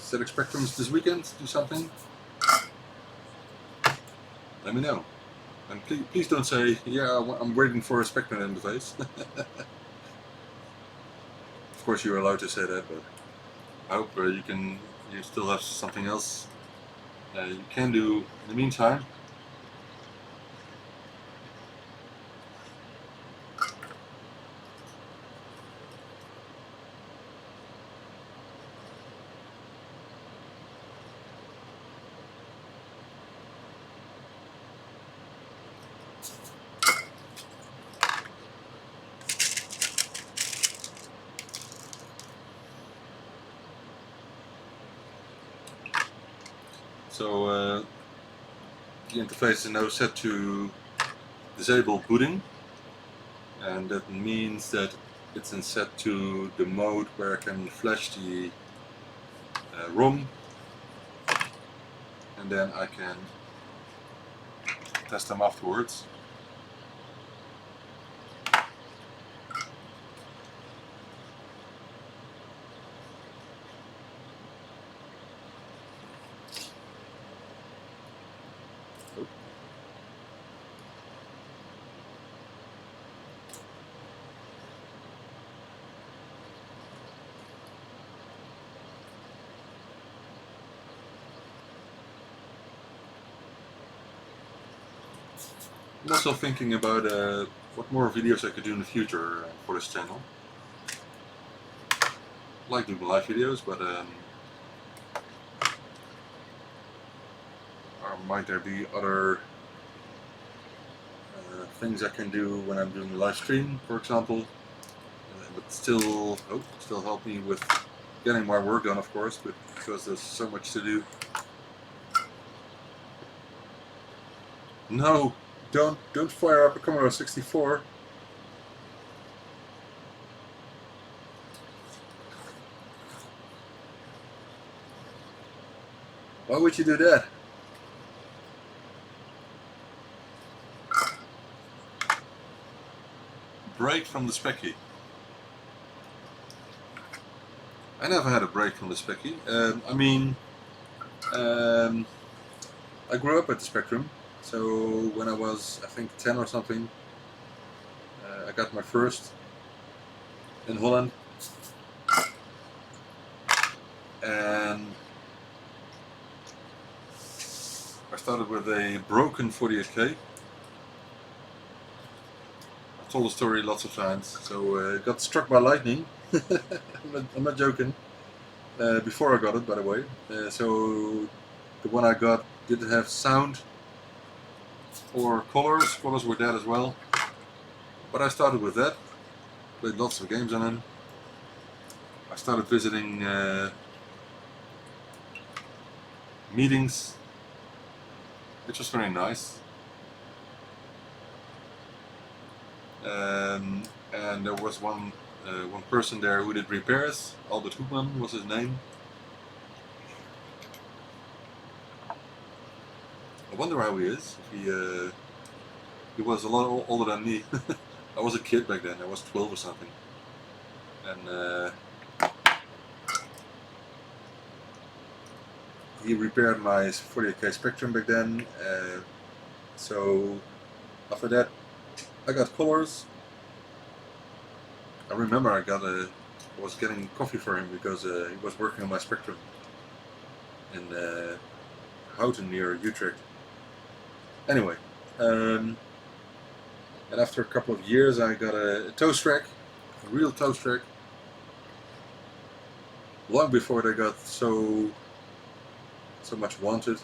ZX Spectrums this weekend? Do something? Let me know. And please don't say, yeah, I'm waiting for a Spectranet interface. Of course you're allowed to say that, but I hope you still have something else you can do in the meantime. So the interface is now set to disable booting, and that means that it's set to the mode where I can flash the ROM, and then I can test them afterwards. I'm also thinking about what more videos I could do in the future for this channel. I like doing live videos, but or might there be other things I can do when I'm doing a live stream, for example, but still help me with getting my work done, of course, but because there's so much to do. No, don't fire up a Commodore 64. Why would you do that? Break from the Specky. I never had a break from the Specky. I mean, I grew up at the Spectrum, so when I was, I think, 10 or something, I got my first in Holland, and I started with a broken 48K. I've told the story lots of times. So it got struck by lightning. I'm not joking. Before I got it, by the way. So the one I got didn't have sound or colors. Colors were dead as well. But I started with that. Played lots of games on it. I started visiting meetings, which was very nice. And there was one person there who did repairs. Albert Hoekman was his name. I wonder how he is. He was a lot older than me. I was a kid back then. I was 12 or something. And he repaired my 48K Spectrum back then. So after that, I got colors. I remember I was getting coffee for him because he was working on my Spectrum in Houten near Utrecht. Anyway, and after a couple of years I got a toast rack, a real toast rack, long before they got so much wanted.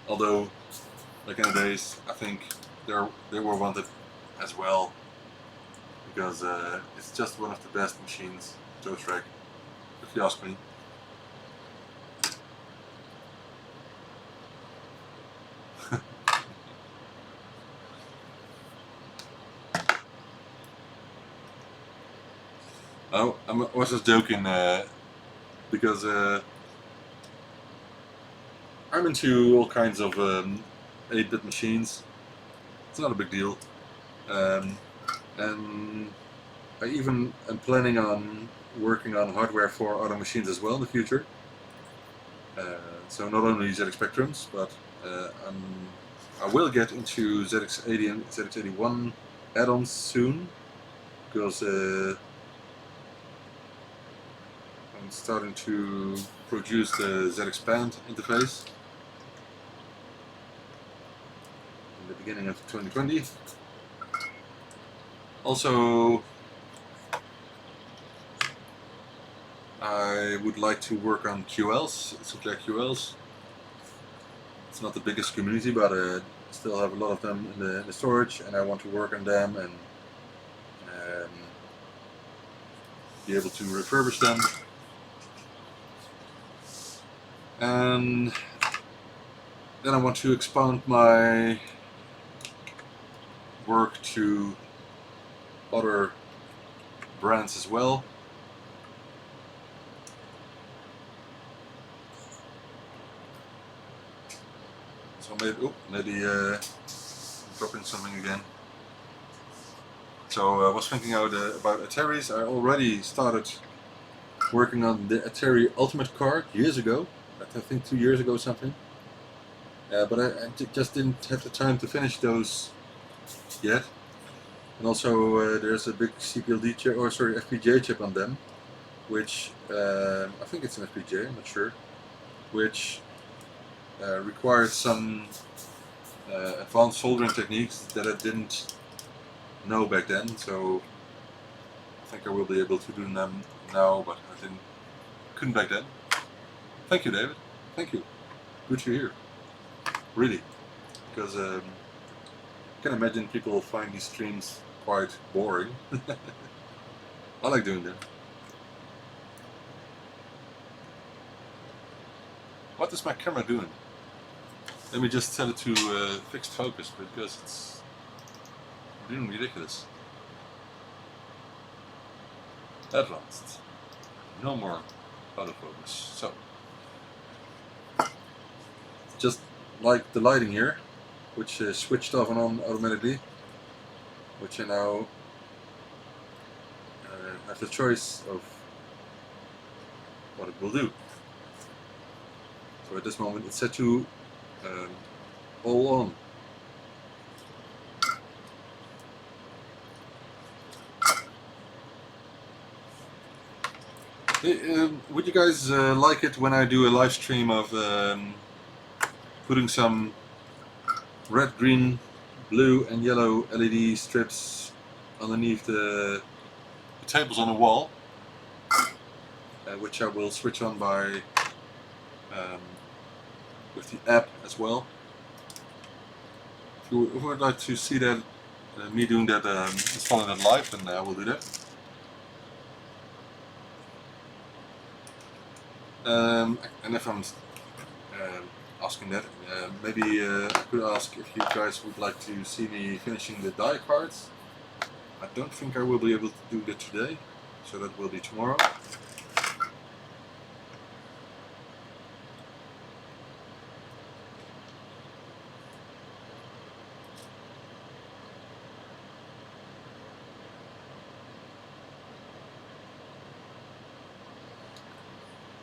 Although, like in the days, I think they were wanted as well, because it's just one of the best machines, toast rack, if you ask me. Oh, I was just joking, because I'm into all kinds of 8-bit machines. It's not a big deal. And I even am planning on working on hardware for other machines as well in the future. So not only ZX Spectrums, but I will get into ZX80 and ZX81 add-ons soon, because I'm starting to produce the ZXpand interface in the beginning of 2020. Also, I would like to work on QLs, Sinclair QLs. It's not the biggest community, but still have a lot of them in the storage, and I want to work on them and be able to refurbish them. And then I want to expand my work to other brands as well. So maybe dropping something again. So I was thinking out about Atari's. I already started working on the Atari Ultimate card years ago. I think 2 years ago or something. But I just didn't have the time to finish those yet. And also there's a big CPLD chip, or sorry, FPGA chip on them, which I think it's an FPGA, I'm not sure, which requires some advanced soldering techniques that I didn't know back then. So I think I will be able to do them now, but I couldn't back then. Thank you, David. Thank you. Good to hear. Really, because I can imagine people find these streams quite boring. I like doing them. What is my camera doing? Let me just set it to fixed focus, because it's doing ridiculous. Advanced. No more autofocus. So, just like the lighting here, which is switched off and on automatically, which I now have the choice of what it will do. So at this moment it's set to all on. Would you guys like it when I do a live stream of putting some red, green, blue and yellow LED strips underneath the tables on the wall, which I will switch on by with the app as well? If you would like to see that, me doing that, installing that live, then I will do that. And if I'm asking that, maybe I could ask if you guys would like to see me finishing the die cards. I don't think I will be able to do that today, so that will be tomorrow.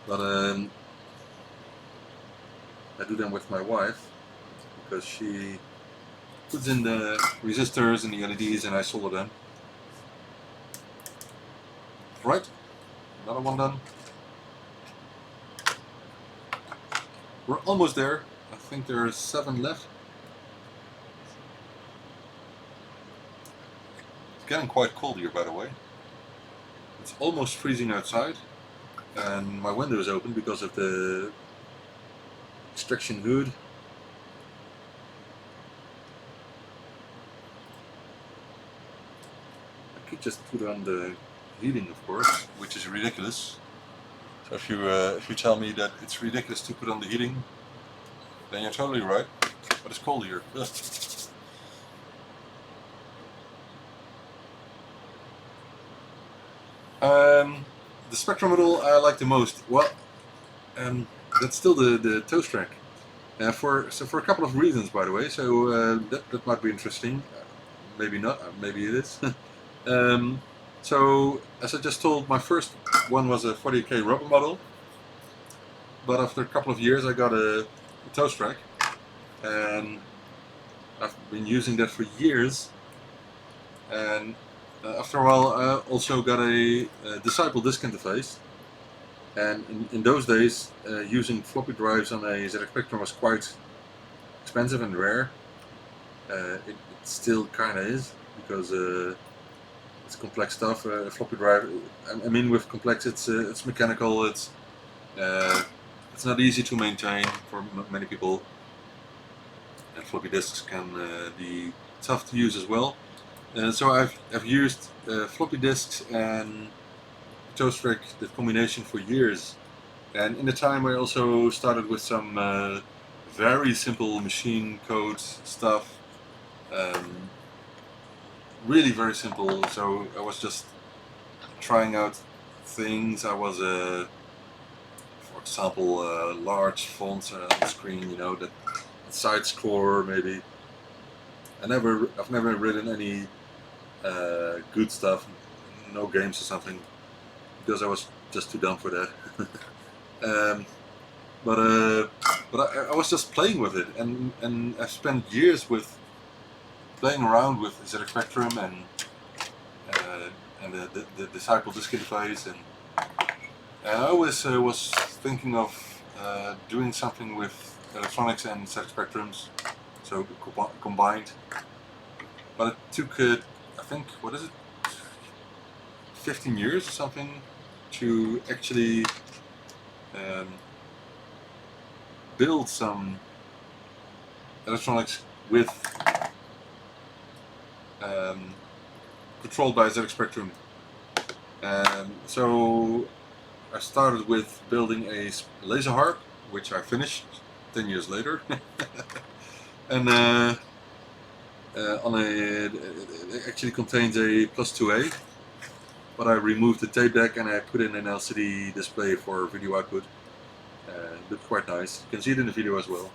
But I do them with my wife, because she puts in the resistors and the LEDs and I solder them. Right, another one done. We're almost there. I think there are 7 left. It's getting quite cold here, by the way. It's almost freezing outside, and my window is open because of the extraction hood. I could just put on the heating, of course, which is ridiculous. So if you tell me that it's ridiculous to put on the heating, then you're totally right. But it's cold here. The Spectrum model I like the most. Well, that's still the toast rack. For a couple of reasons, by the way. So that might be interesting. Maybe not. Maybe it is. So, as I just told, my first one was a 48K rubber model, but after a couple of years I got a toast rack, and I've been using that for years, and after a while I also got a Disciple disk interface, and in those days using floppy drives on a ZX Spectrum was quite expensive and rare. It still kind of is, because it's complex stuff. Floppy drive, I mean, with complex, it's mechanical. It's not easy to maintain for many people, and floppy disks can be tough to use as well. So I've used floppy disks and toast rack, the combination, for years. And in the time I also started with some very simple machine code stuff. Really very simple. So I was just trying out things. I was, for example, large fonts on the screen, you know, that side scroller maybe. I've never written any good stuff, no games or something, because I was just too dumb for that. But I was just playing with it, and I've spent years with playing around with ZX Spectrum and the Disciple disk interface, and I always was thinking of doing something with electronics and ZX Spectrums, so combined. But it took, I think, what is it, 15 years or something to actually build some electronics with controlled by ZX Spectrum. So I started with building a laser harp, which I finished 10 years later. And it actually contains a +2A, but I removed the tape deck and I put in an LCD display for video output. It looked quite nice. You can see it in the video as well.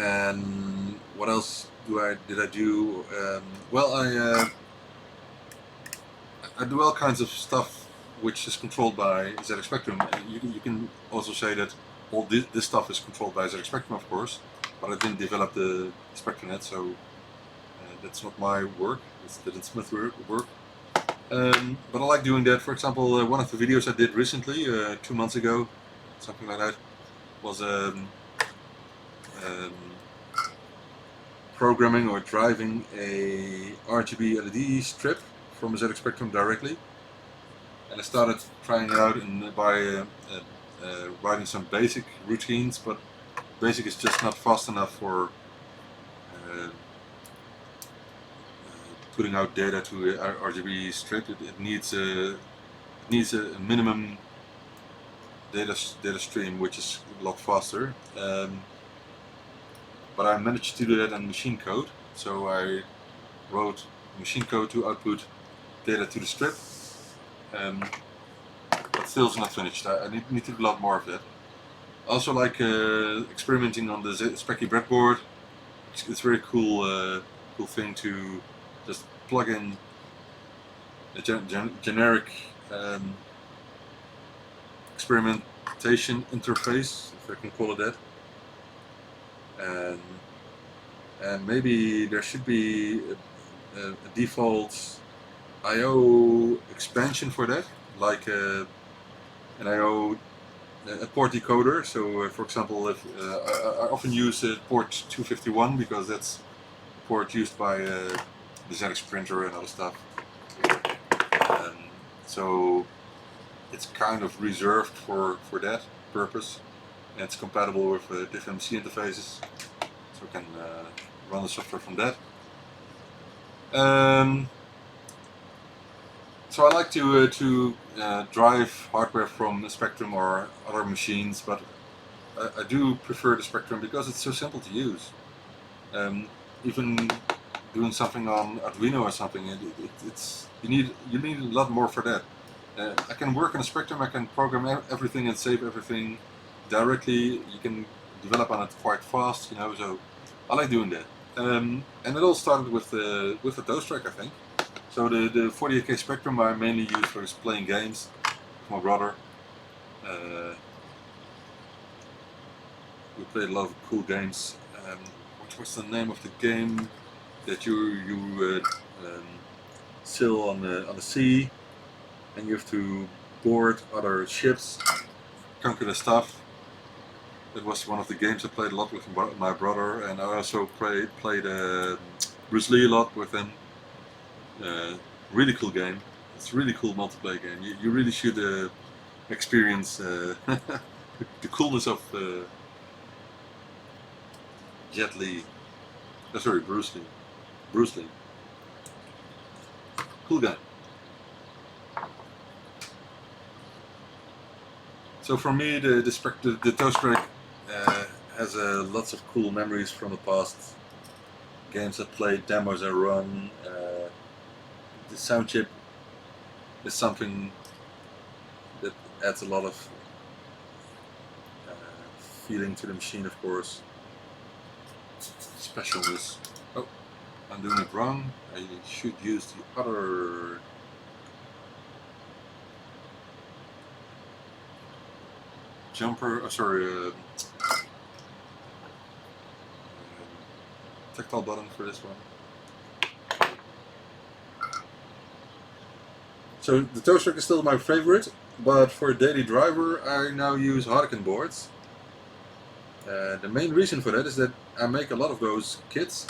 And what else did I do? Well, I do all kinds of stuff which is controlled by ZX Spectrum. You can also say that all this stuff is controlled by ZX Spectrum, of course, but I didn't develop the Spectranet, so that's not my work. It's Dylan Smith's work. But I like doing that. For example, one of the videos I did recently, 2 months ago, something like that, was programming or driving a RGB LED strip from a ZX Spectrum directly. And I started trying it out by writing some basic routines, but basic is just not fast enough for putting out data to a RGB strip. It needs a minimum data stream, which is a lot faster. But I managed to do that in machine code. So I wrote machine code to output data to the strip. But still it's not finished. I need to do a lot more of that. I also like experimenting on the Specky breadboard. It's a very cool thing to just plug in a generic experimentation interface, if I can call it that. And maybe there should be a default I/O expansion for that, like an I/O a port decoder. So for example, if I often use port 251 because that's the port used by the ZX printer and other stuff. So it's kind of reserved for that purpose, and it's compatible with different C interfaces, so I can run the software from that. So I like to drive hardware from the Spectrum or other machines, but I do prefer the Spectrum because it's so simple to use. Even doing something on Arduino or something, you need a lot more for that. I can work on a Spectrum, I can program everything and save everything directly. You can develop on it quite fast, you know. So I like doing that. And it all started with the toast track, I think. So the 48K Spectrum I mainly use for playing games with my brother. We played a lot of cool games. What was the name of the game that you sail on the sea, and you have to board other ships, conquer the stuff. It was one of the games I played a lot with my brother, and I also played Bruce Lee a lot with him. Really cool game. It's a really cool multiplayer game. You really should experience the coolness of Jet Li. Sorry, Bruce Lee. Bruce Lee. Cool guy. So for me, the toast track has lots of cool memories from the past. Games I played, demos I run. The sound chip is something that adds a lot of feeling to the machine, of course. Specialness. Oh, I'm doing it wrong. I should use the other. Jumper, tactile button for this one. So the toast track is still my favorite, but for a daily driver I now use Harken boards. The main reason for that is that I make a lot of those kits,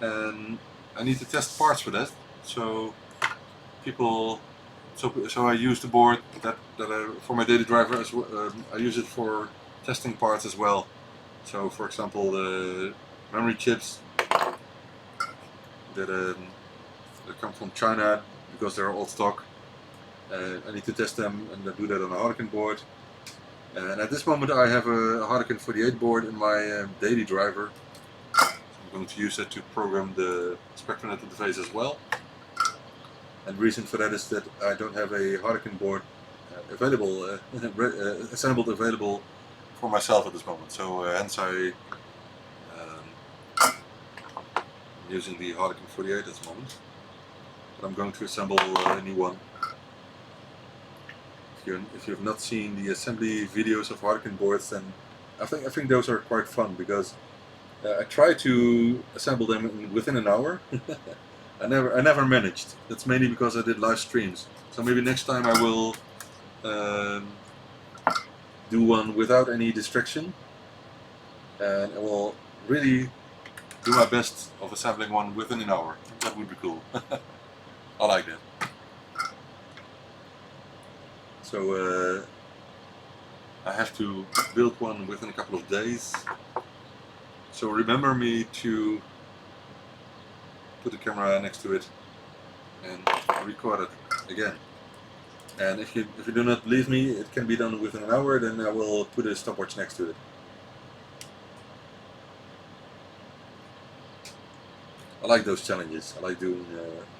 and I need to test parts for that. So I use the board that for my daily driver as well. I use it for testing parts as well. So for example, the memory chips that come from China because they're old stock. I need to test them, and I do that on a Harken board. And at this moment I have a Harken 48 board in my daily driver. So I'm going to use that to program the Spectranet interface as well. And the reason for that is that I don't have a Harken board available, assembled available for myself at this moment. So hence I'm using the Harken 48 at this moment. But I'm going to assemble a new one. If you have not seen the assembly videos of Harken boards, then I think those are quite fun, because I try to assemble them within an hour. I never managed. That's mainly because I did live streams. So maybe next time I will do one without any distraction, and I will really do my best of assembling one within an hour. That would be cool. I like that. So I have to build one within a couple of days. So remember me to put the camera next to it and record it again. And if you do not believe me, it can be done within an hour, then I will put a stopwatch next to it. I like those challenges. I like doing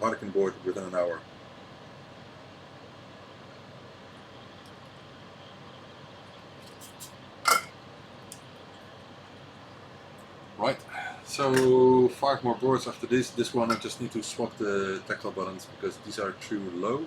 Harken board within an hour. Right, so 5 more boards after this. This one I just need to swap the tactile buttons because these are too low.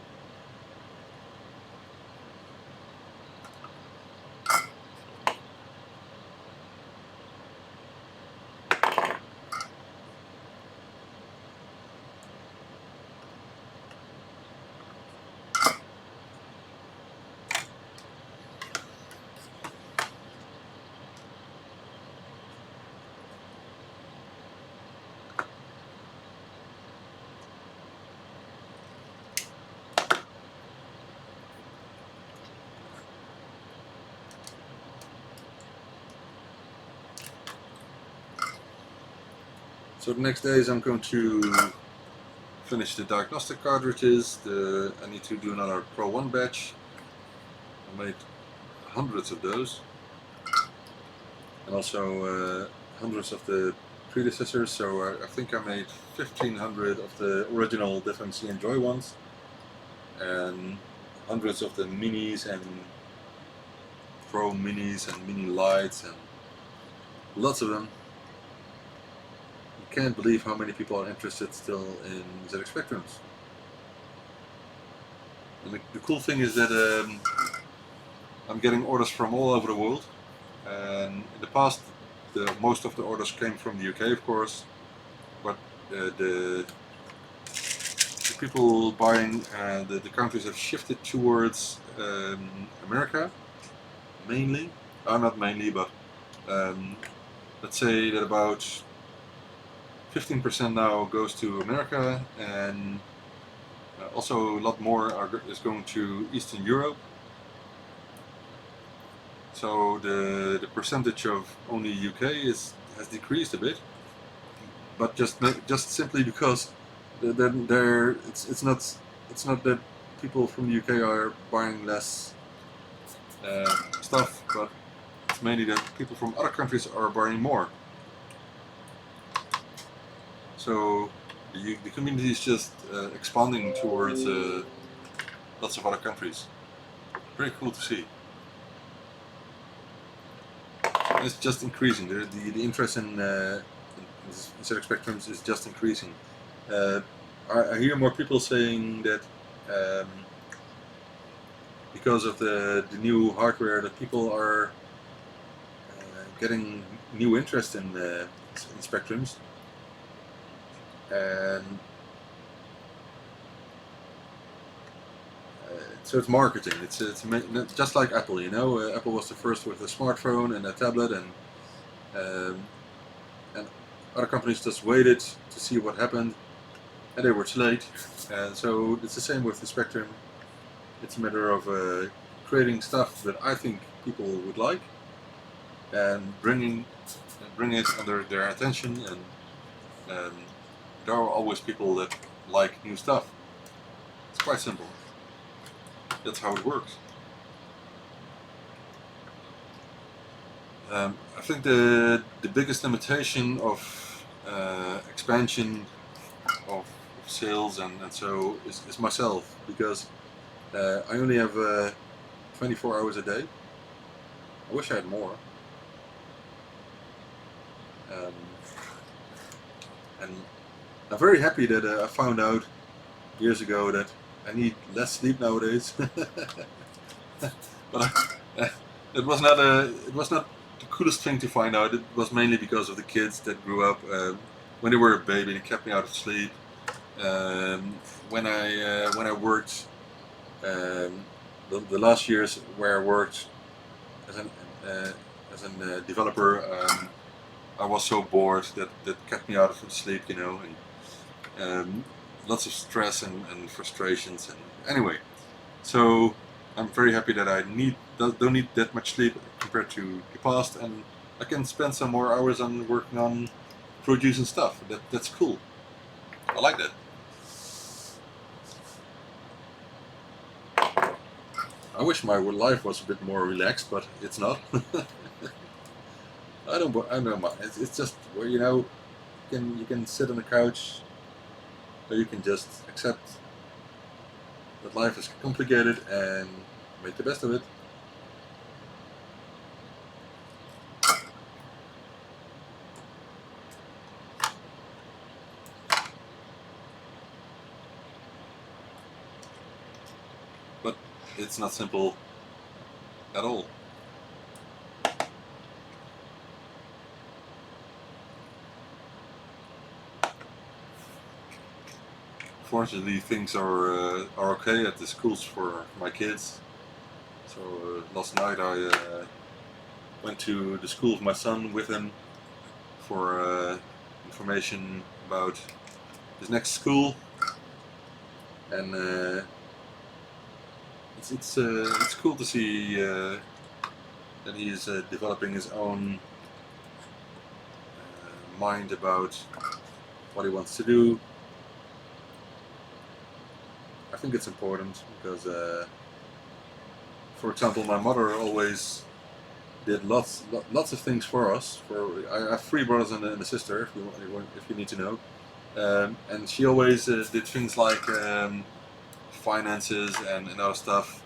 So the next days I'm going to finish the diagnostic cartridges. I need to do another Pro 1 batch. I made hundreds of those. And also hundreds of the predecessors. So I think I made 1500 of the original Defense Enjoy ones. And hundreds of the minis and Pro minis and mini lights and lots of them. can't believe how many people are interested still in ZX Spectrums. And the cool thing is that I'm getting orders from all over the world. And in the past, most of the orders came from the UK, of course, but the people buying the countries have shifted towards America, mainly. Not mainly, but let's say that about 15% now goes to America, and also a lot more is going to Eastern Europe. So the percentage of only UK has decreased a bit, but just simply because it's not that people from the UK are buying less stuff, but it's mainly that people from other countries are buying more. So the community is just expanding towards lots of other countries. Very cool to see. It's just increasing. The interest in ZX Spectrums is just increasing. I hear more people saying that because of the new hardware, that people are getting new interest in Spectrums, and so it's marketing. It's just like Apple, you know. Apple was the first with a smartphone and a tablet, and other companies just waited to see what happened, and they were too late. And so it's the same with the Spectrum. It's a matter of creating stuff that I think people would like, and bringing it under their attention. And there are always people that like new stuff. It's quite simple. That's how it works. I think the biggest limitation of expansion of sales and so is myself, because I only have 24 hours a day. I wish I had more. And I'm very happy that I found out years ago that I need less sleep nowadays. But it was not the coolest thing to find out. It was mainly because of the kids that grew up when they were a baby. They kept me out of sleep. When I worked the last years where I worked as a developer, I was so bored that kept me out of sleep, you know, and lots of stress and frustrations. And anyway, so I'm very happy that I don't need that much sleep compared to the past, and I can spend some more hours on working on producing stuff. That's cool. I like that. I wish my life was a bit more relaxed, but it's not. I don't mind. It's just where, you know, you can sit on the couch, or you can just accept that life is complicated and make the best of it. But it's not simple at all. Fortunately, things are okay at the schools for my kids. So last night I went to the school of my son with him for information about his next school, and it's cool to see that he's developing his own mind about what he wants to do. I think it's important because, for example, my mother always did lots of things for us. I have 3 brothers and a sister, if you need to know, and she always did things like finances and other stuff,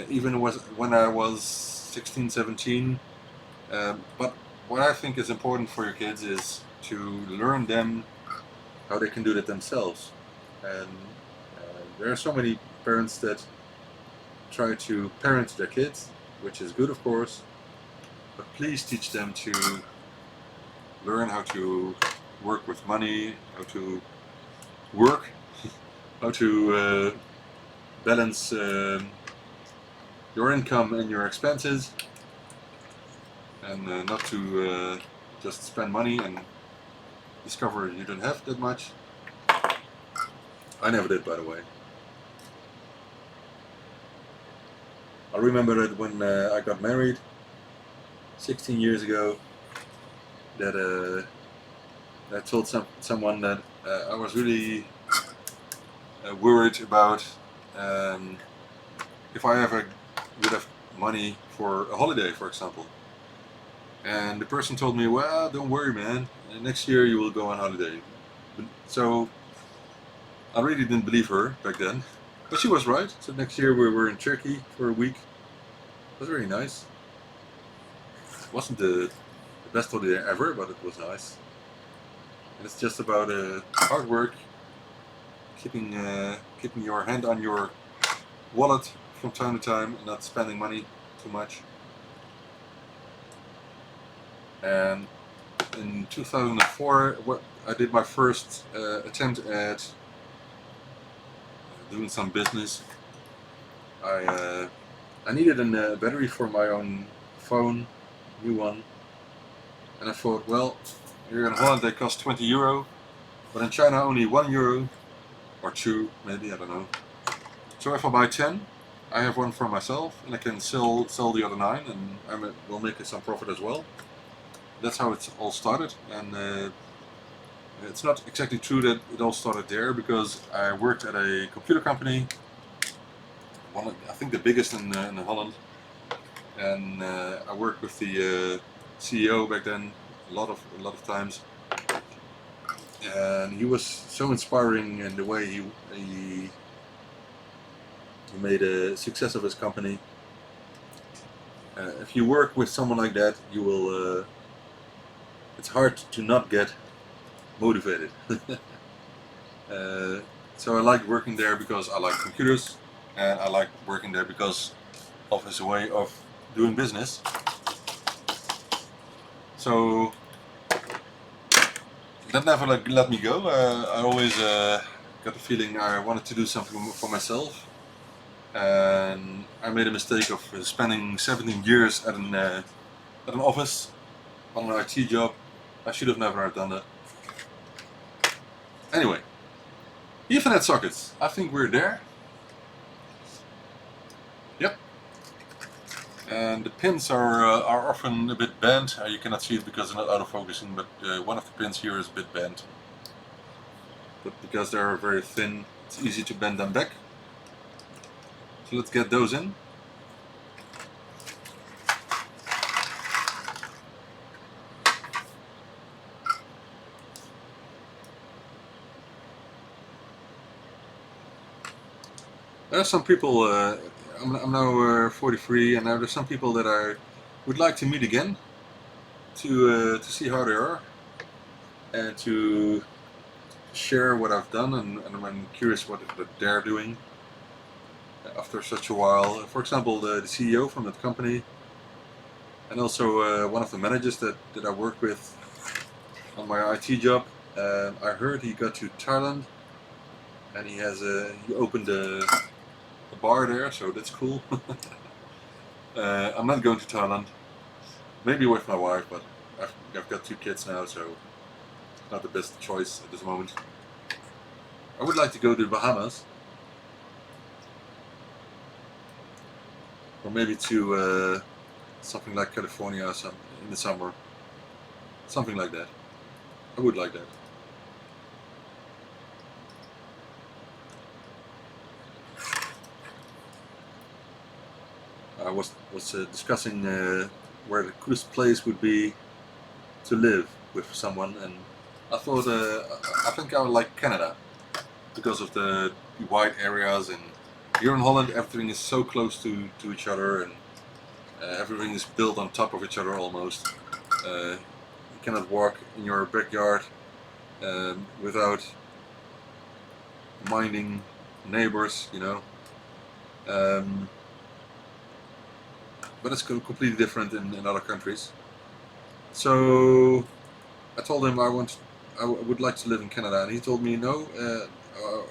even when I was 16, 17. But what I think is important for your kids is to learn them how they can do that themselves. And there are so many parents that try to parent their kids, which is good of course, but please teach them to learn how to work with money, how to work, how to balance your income and your expenses, and not to just spend money and discover you don't have that much. I never did, by the way. I remember that when I got married 16 years ago, that I told someone that I was really worried about if I ever would have money for a holiday, for example. And the person told me, well, don't worry, man, next year you will go on holiday. So I really didn't believe her back then, but she was right. So next year we were in Turkey for a week. It was really nice. It wasn't the best holiday ever, but it was nice. And it's just about hard work, keeping your hand on your wallet from time to time, and not spending money too much. And in 2004, I did my first attempt at doing some business. I needed a battery for my own phone, new one, and I thought, well, here in Holland they cost €20, but in China only €1 or 2, maybe, I don't know. So if I buy 10, I have one for myself, and I can sell the other 9, and I will make some profit as well. That's how it all started, and it's not exactly true that it all started there, because I worked at a computer company, I think the biggest in Holland, and I worked with the CEO back then a lot of times, and he was so inspiring in the way he made a success of his company. If you work with someone like that, you will. It's hard to not get motivated. So I liked working there because I like computers, and I liked working there because of his way of doing business. So that never let me go. I always got the feeling I wanted to do something for myself, and I made a mistake of spending 17 years at an office on an IT job. I should have never done that. Anyway, Ethernet sockets. I think we're there. Yep. And the pins are often a bit bent. You cannot see it because they're not autofocusing, but one of the pins here is a bit bent. But because they're very thin, it's easy to bend them back. So let's get those in. There are some people, I'm now 43, and there's some people that I would like to meet again to see how they are, and to share what I've done, and I'm curious what they're doing after such a while. For example, the CEO from that company, and also one of the managers that I worked with on my IT job. I heard he got to Thailand, and he opened a bar there, so that's cool. I'm not going to Thailand, maybe with my wife, but I've got 2 kids now, so it's not the best choice at this moment. I would like to go to the Bahamas, or maybe to something like California or something in the summer, something like that. I would like that. I was discussing where the coolest place would be to live with someone, and I thought I think I would like Canada because of the wide areas, and here in Holland everything is so close to each other, and everything is built on top of each other almost. cannot walk in your backyard without minding neighbors, you know. But it's completely different in other countries. So I told him I would like to live in Canada, and he told me no,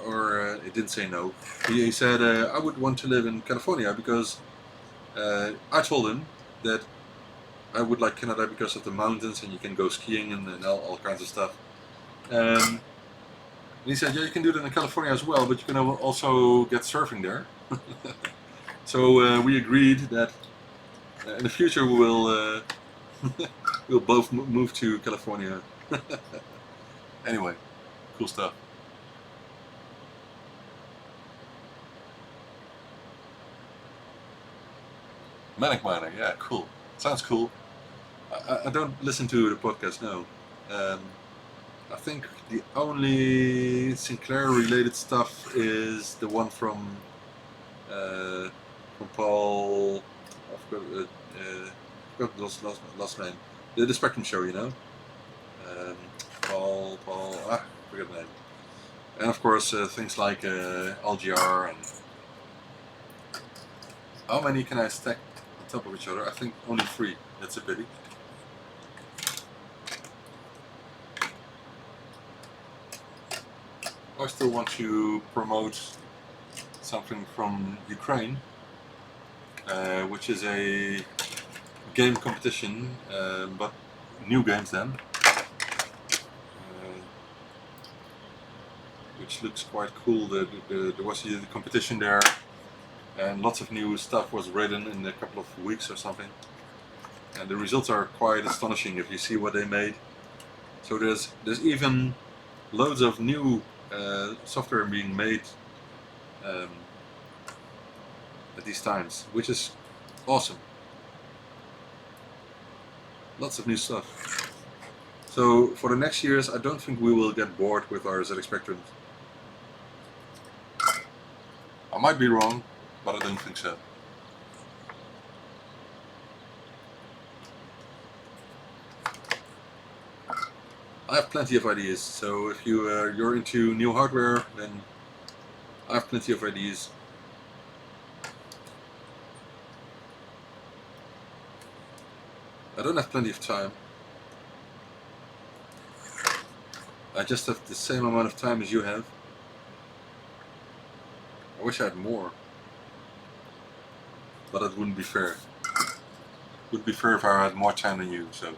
or he didn't say no. He said I would want to live in California because I told him that I would like Canada because of the mountains and you can go skiing and all kinds of stuff. And he said, yeah, you can do that in California as well, but you can also get surfing there. So we agreed that in the future we will we'll both move to California. Anyway, cool stuff. Manic Miner, yeah, cool. Sounds cool. I don't listen to the podcast, no. I think the only Sinclair related stuff is the one from Paul. I forgot the last name. The Spectrum show, you know. Paul. I forget the name. And of course things like LGR and how many can I stack on top of each other? I think only 3. That's a pity. I still want to promote something from Ukraine, which is a game competition, but new games then, which looks quite cool. There was a competition there, and lots of new stuff was written in a couple of weeks or something. And the results are quite astonishing if you see what they made. So there's even loads of new software being made at these times, which is awesome. Lots of new stuff. So for the next years, I don't think we will get bored with our ZX Spectrums. I might be wrong, but I don't think so. I have plenty of ideas, so if you're into new hardware, then I have plenty of ideas. I don't have plenty of time. I just have the same amount of time as you have. I wish I had more, but that wouldn't be fair. It would be fair if I had more time than you, so.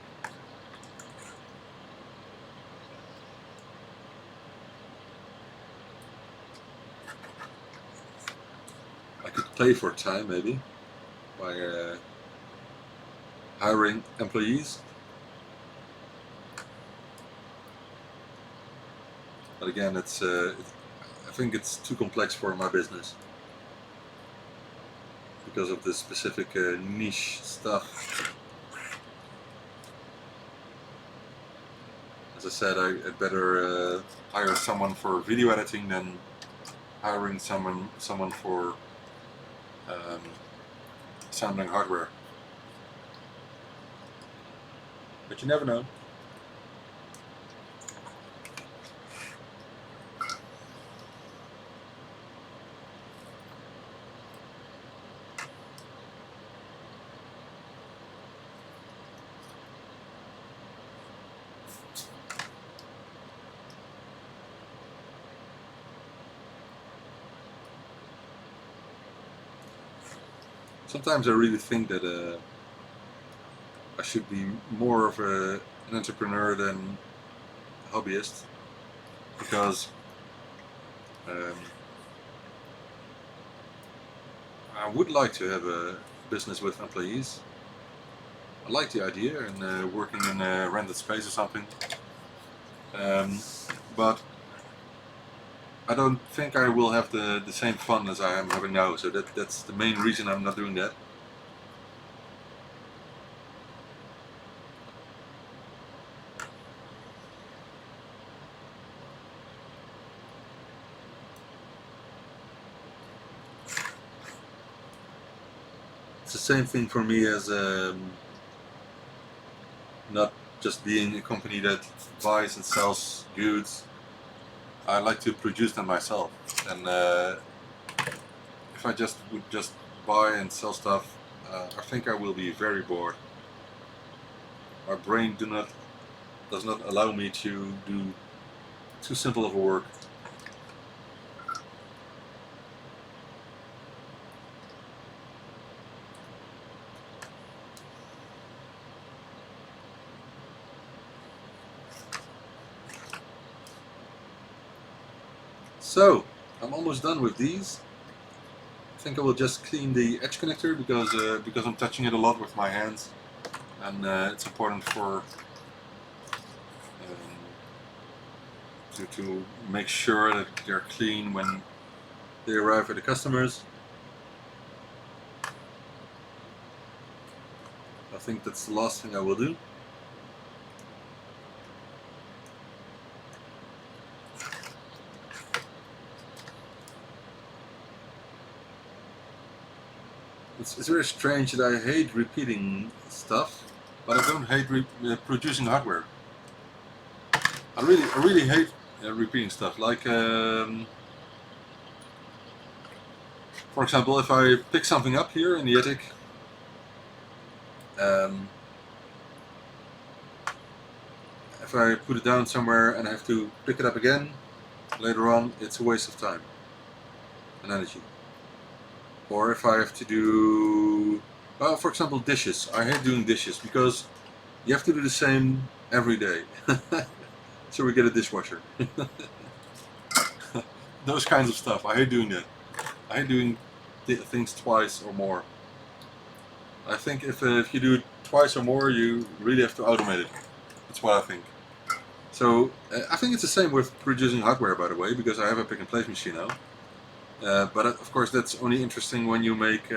I could pay for time, maybe, by hiring employees. But again, I think it's too complex for my business because of the specific niche stuff. As I said, I'd better hire someone for video editing than hiring someone for assembling hardware. But you never know. Sometimes I really think that I should be more of an entrepreneur than a hobbyist, because I would like to have a business with employees. I like the idea and working in a rented space or something, but I don't think I will have the same fun as I am having now, so that's the main reason I'm not doing that. It's the same thing for me as not just being a company that buys and sells goods. I like to produce them myself, and if I would just buy and sell stuff, I think I will be very bored. My brain does not allow me to do too simple of a work. So I'm almost done with these. I think I will just clean the edge connector because I'm touching it a lot with my hands, and it's important for to make sure that they're clean when they arrive at the customers. I think that's the last thing I will do. It's very strange that I hate repeating stuff, but I don't hate producing hardware. I really hate repeating stuff. Like, for example, if I pick something up here in the attic, if I put it down somewhere and I have to pick it up again later on, it's a waste of time and energy. Or if I have to do, well, for example, dishes. I hate doing dishes because you have to do the same every day. So we get a dishwasher. Those kinds of stuff. I hate doing that. I hate doing things twice or more. I think if you do it twice or more, you really have to automate it. That's what I think. So I think it's the same with producing hardware, by the way, because I have a pick and place machine now. But of course that's only interesting when you make,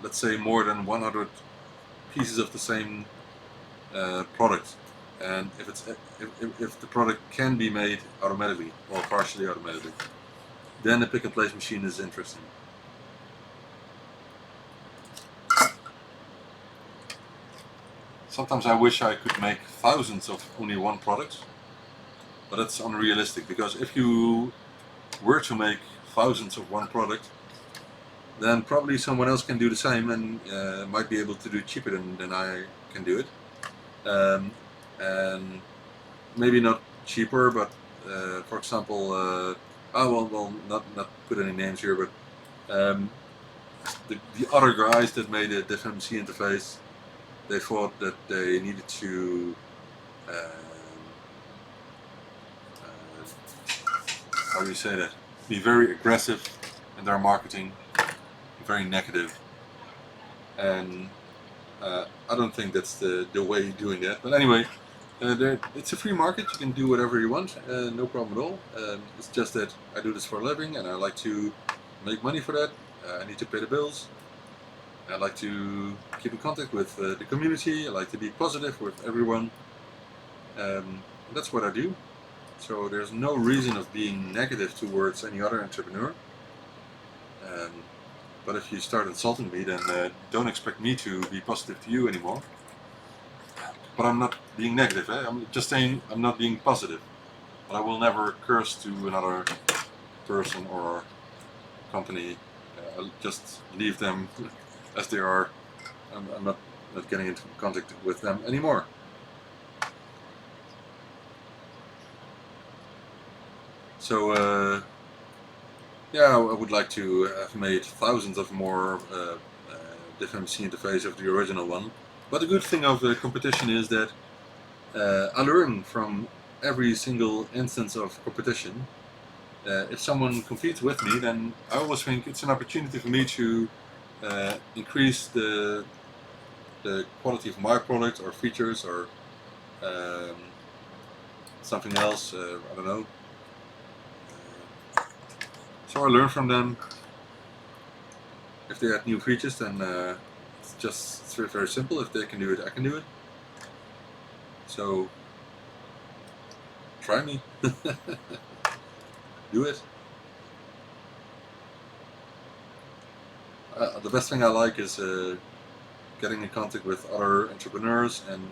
let's say, more than 100 pieces of the same product. And if the product can be made automatically or partially automatically, then the pick and place machine is interesting. Sometimes I wish I could make thousands of only one product, but that's unrealistic, because if you were to make thousands of one product, then probably someone else can do the same and might be able to do it cheaper than I can do it. And maybe not cheaper, but for example, not put any names here, but the other guys that made a FMC interface, they thought that they needed to how do you say that? Be very aggressive in their marketing, very negative, and I don't think that's the way of doing that. But anyway, it's a free market. You can do whatever you want, no problem at all. It's just that I do this for a living, and I like to make money for that. I need to pay the bills. I like to keep in contact with the community. I like to be positive with everyone. That's what I do. So there's no reason of being negative towards any other entrepreneur. But if you start insulting me, then don't expect me to be positive to you anymore. But I'm not being negative, I'm just saying I'm not being positive. But I will never curse to another person or company. I'll just leave them as they are. I'm not getting into contact with them anymore. So yeah, I would like to have made thousands of more FMC interface of the original one. But the good thing of the competition is that I learn from every single instance of competition. If someone competes with me, then I always think it's an opportunity for me to increase the quality of my product or features or something else, I don't know. So I learn from them. If they add new features, then it's very, very simple. If they can do it, I can do it. So try me. Do it. The best thing I like is getting in contact with other entrepreneurs and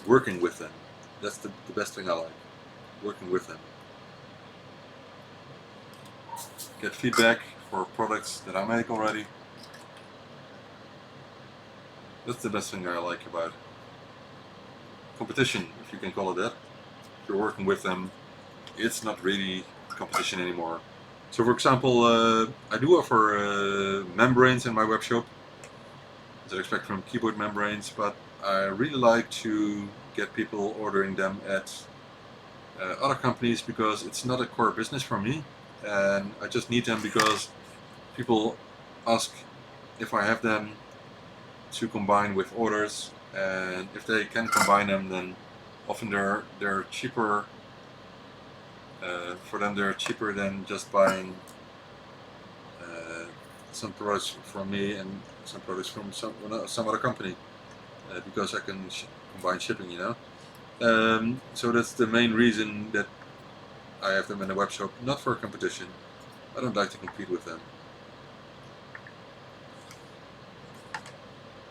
working with them. That's the best thing I like. Working with them. Get feedback for products that I make already. That's the best thing I like about competition, if you can call it that. If you're working with them, it's not really competition anymore. So for example, I do offer membranes in my web shop. ZX Spectrum keyboard membranes, but I really like to get people ordering them at other companies because it's not a core business for me, and I just need them because people ask if I have them to combine with orders, and if they can combine them, then often they're cheaper. For them, they're cheaper than just buying some products from me and some products from some other company, because I can combine shipping, you know. So that's the main reason that I have them in the web shop, not for competition. I don't like to compete with them.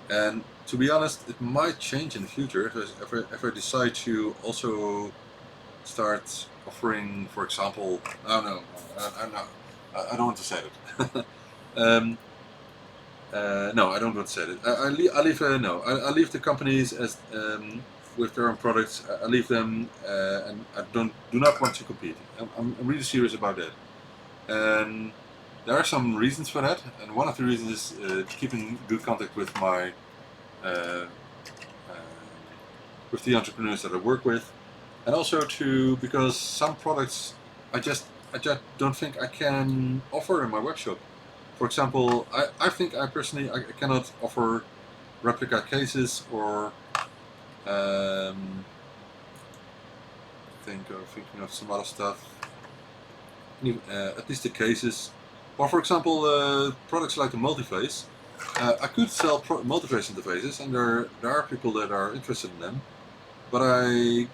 And to be honest, it might change in the future if I decide to also start offering, for example, I don't know, I don't want to say it. No, I don't want to say it. I leave the companies as with their own products. I leave them, and I do not want to compete. I'm really serious about that. And there are some reasons for that, and one of the reasons is keeping good contact with my with the entrepreneurs that I work with, and also because some products I just don't think I can offer in my web shop. For example, I think I personally I cannot offer replica cases or thinking of some other stuff. At least the cases, or for example, products like the multiface. I could sell multiface interfaces, and there are people that are interested in them. But I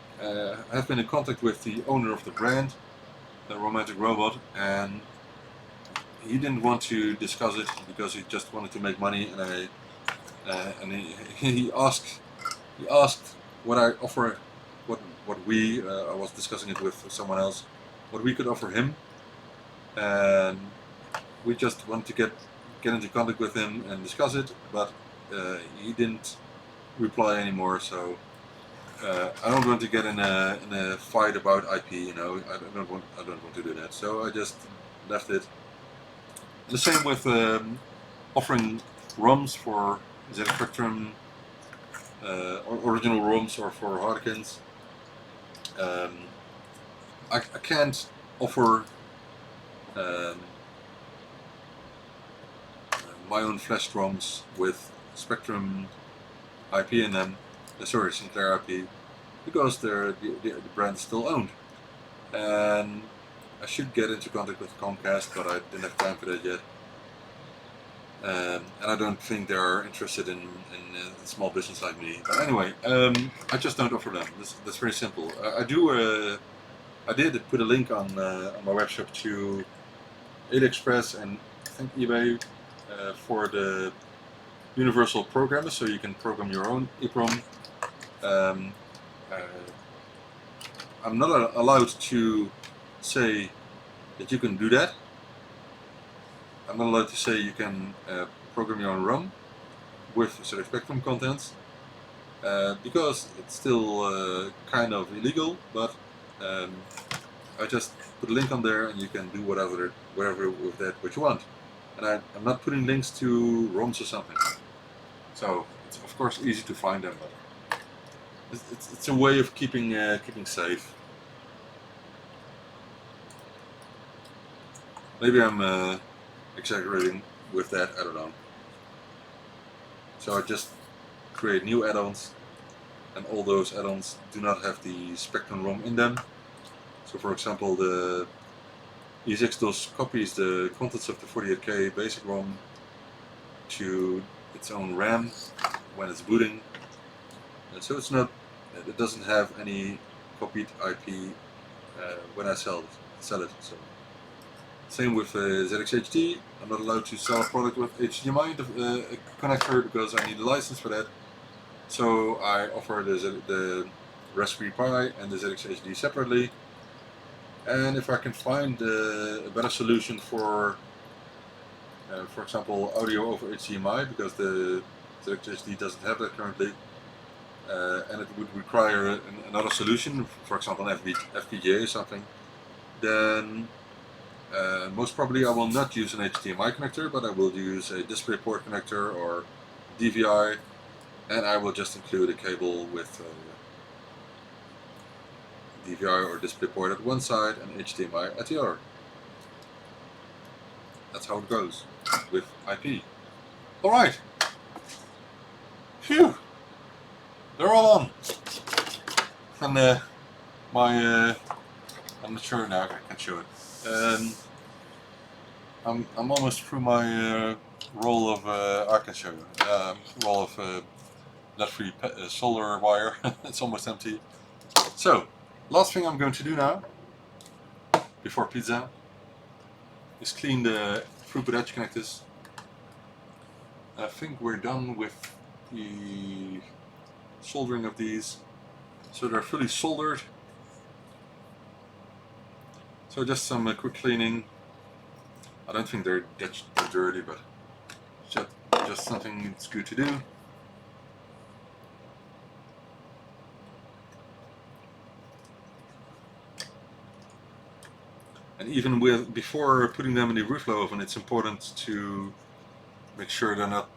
have been in contact with the owner of the brand, the Romantic Robot, and he didn't want to discuss it because he just wanted to make money. And he asked what I offer, what we I was discussing it with someone else, what we could offer him, and we just wanted to get into contact with him and discuss it, but he didn't reply anymore. So I don't want to get in a fight about IP. You know, I don't want to do that. So I just left it. The same with offering ROMs for ZX Spectrum, original ROMs, or for Harlequins. I can't offer my own flash ROMs with Spectrum IP in them. Sorry, Sinclair IP, because the brand is still owned. And I should get into contact with Comcast, but I didn't have time for that yet. And I don't think they're interested in a small business like me. But anyway, I just don't offer them. That's very simple. I did put a link on my webshop to AliExpress and I think eBay for the universal programmer, so you can program your own EEPROM. I'm not allowed to say that you can do that. I'm not allowed to say you can program your own ROM with ZX Spectrum contents because it's still kind of illegal. But I just put a link on there, and you can do whatever with that what you want. And I'm not putting links to ROMs or something. So it's of course easy to find them, but it's a way of keeping safe. Maybe I'm exaggerating with that, I don't know. So I just create new add-ons, and all those add-ons do not have the Spectrum ROM in them. So for example, the ESX-DOS copies the contents of the 48K basic ROM to its own RAM when it's booting, and so it doesn't have any copied IP when I sell it. So same with ZXHD. I'm not allowed to sell a product with HDMI connector because I need a license for that. So I offer the Raspberry Pi and the ZX HD separately, and if I can find a better solution for example, audio over HDMI, because the ZX HD doesn't have that currently, and it would require another solution, for example an FPGA or something, then most probably I will not use an HDMI connector, but I will use a DisplayPort connector or DVI, and I will just include a cable with DVI or DisplayPort at one side and HDMI at the other. That's how it goes with IP. Alright. Phew! They're all on. And I'm not sure now if I can show it. I'm almost through my roll of, I can show you, roll of lead-free solder wire. It's almost empty. So, last thing I'm going to do now, before pizza, is clean the throughput edge connectors. I think we're done with the soldering of these, so they're fully soldered. So just some quick cleaning. I don't think they're that dirty, but just something it's good to do. And even before putting them in the reflow oven, it's important to make sure they're not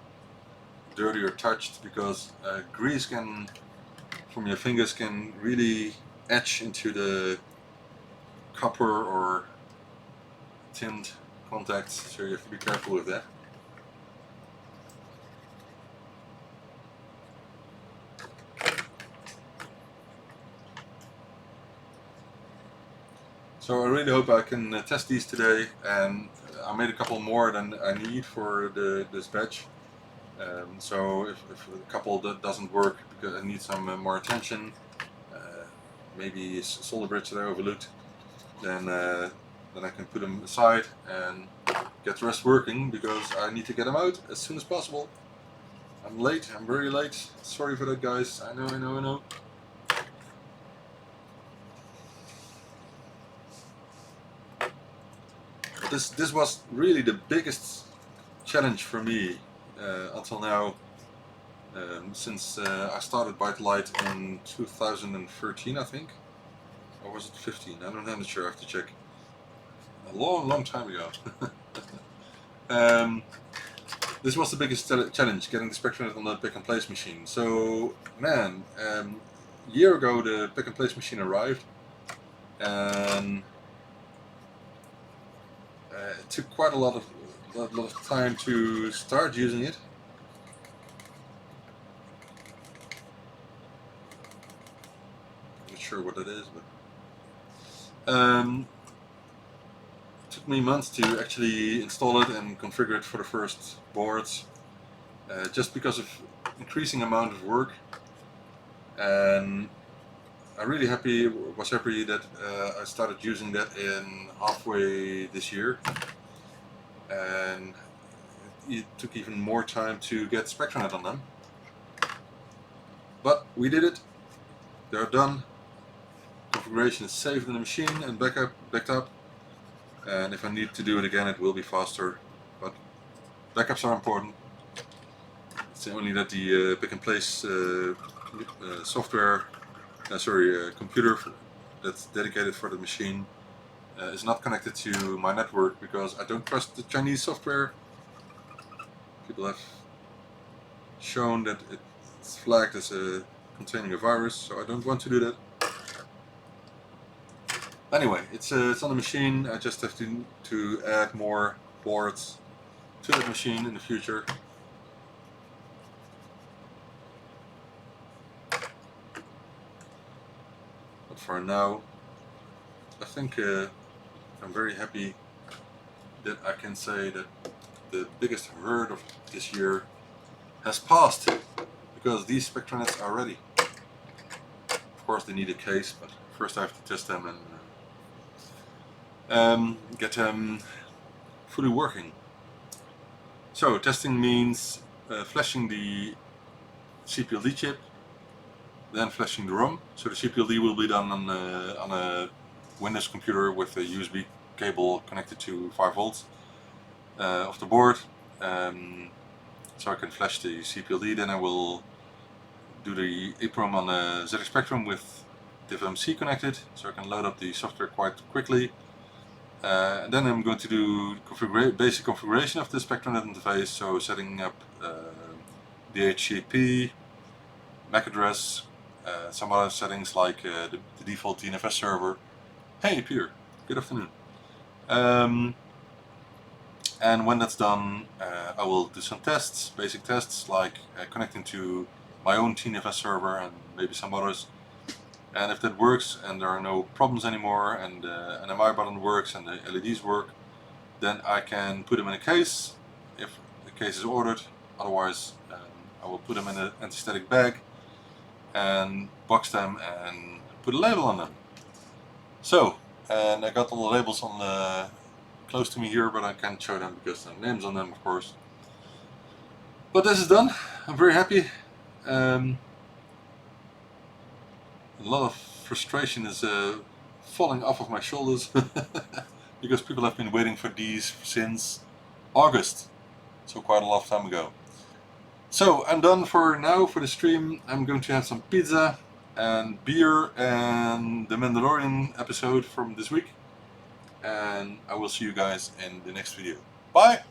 dirty or touched, because grease from your fingers can really etch into the copper or tinned contacts, so you have to be careful with that. So I really hope I can test these today, and I made a couple more than I need for this batch. So if a couple that doesn't work because I need some more attention, maybe solder bridge that I overlooked, then I can put them aside and get the rest working, because I need to get them out as soon as possible. I'm late, I'm very late. Sorry for that, guys. I know. But this was really the biggest challenge for me until now, since I started Byte Light in 2013, I think, or was it 15? I'm not sure. I have to check. A long time ago. This was the biggest challenge, getting the Spectranet on the pick and place machine. So, man, a year ago the pick and place machine arrived, and it took quite a lot of time to start using it. I'm not sure what that is, but it took me months to actually install it and configure it for the first boards, just because of increasing amount of work. And I'm really was happy that I started using that in halfway this year, and it took even more time to get Spectranet on them. But we did it. They're done. Configuration is saved in the machine and backed up. And if I need to do it again, it will be faster. But backups are important. It's only that the pick and place computer that's dedicated for the machine is not connected to my network, because I don't trust the Chinese software. People have shown that it's flagged as containing a virus, so I don't want to do that. Anyway, it's on the machine. I just have to add more boards to that machine in the future. But for now, I think I'm very happy that I can say that the biggest hurdle of this year has passed, because these Spectranets are ready. Of course they need a case, but first I have to test them and get them fully working. So testing means flashing the CPLD chip, then flashing the ROM. So the CPLD will be done on a Windows computer with a USB cable connected to 5 volts of the board. So I can flash the CPLD, then I will do the EEPROM on a ZX Spectrum with DivMC connected, so I can load up the software quite quickly. And then I'm going to do basic configuration of the Spectranet interface, so setting up DHCP, MAC address, some other settings like the default TNFS server. Hey Peter, good afternoon. And when that's done, I will do some tests, basic tests, like connecting to my own TNFS server and maybe some others. And if that works and there are no problems anymore, and the MI button works and the LEDs work, then I can put them in a case, if the case is ordered. Otherwise, I will put them in an anti-static bag and box them and put a label on them. So, and I got all the labels on the close to me here, but I can't show them because there are names on them, of course. But this is done. I'm very happy. A lot of frustration is falling off of my shoulders because people have been waiting for these since August, so quite a lot of time ago. So I'm done for now for the stream. I'm going to have some pizza and beer and the Mandalorian episode from this week. And I will see you guys in the next video. Bye!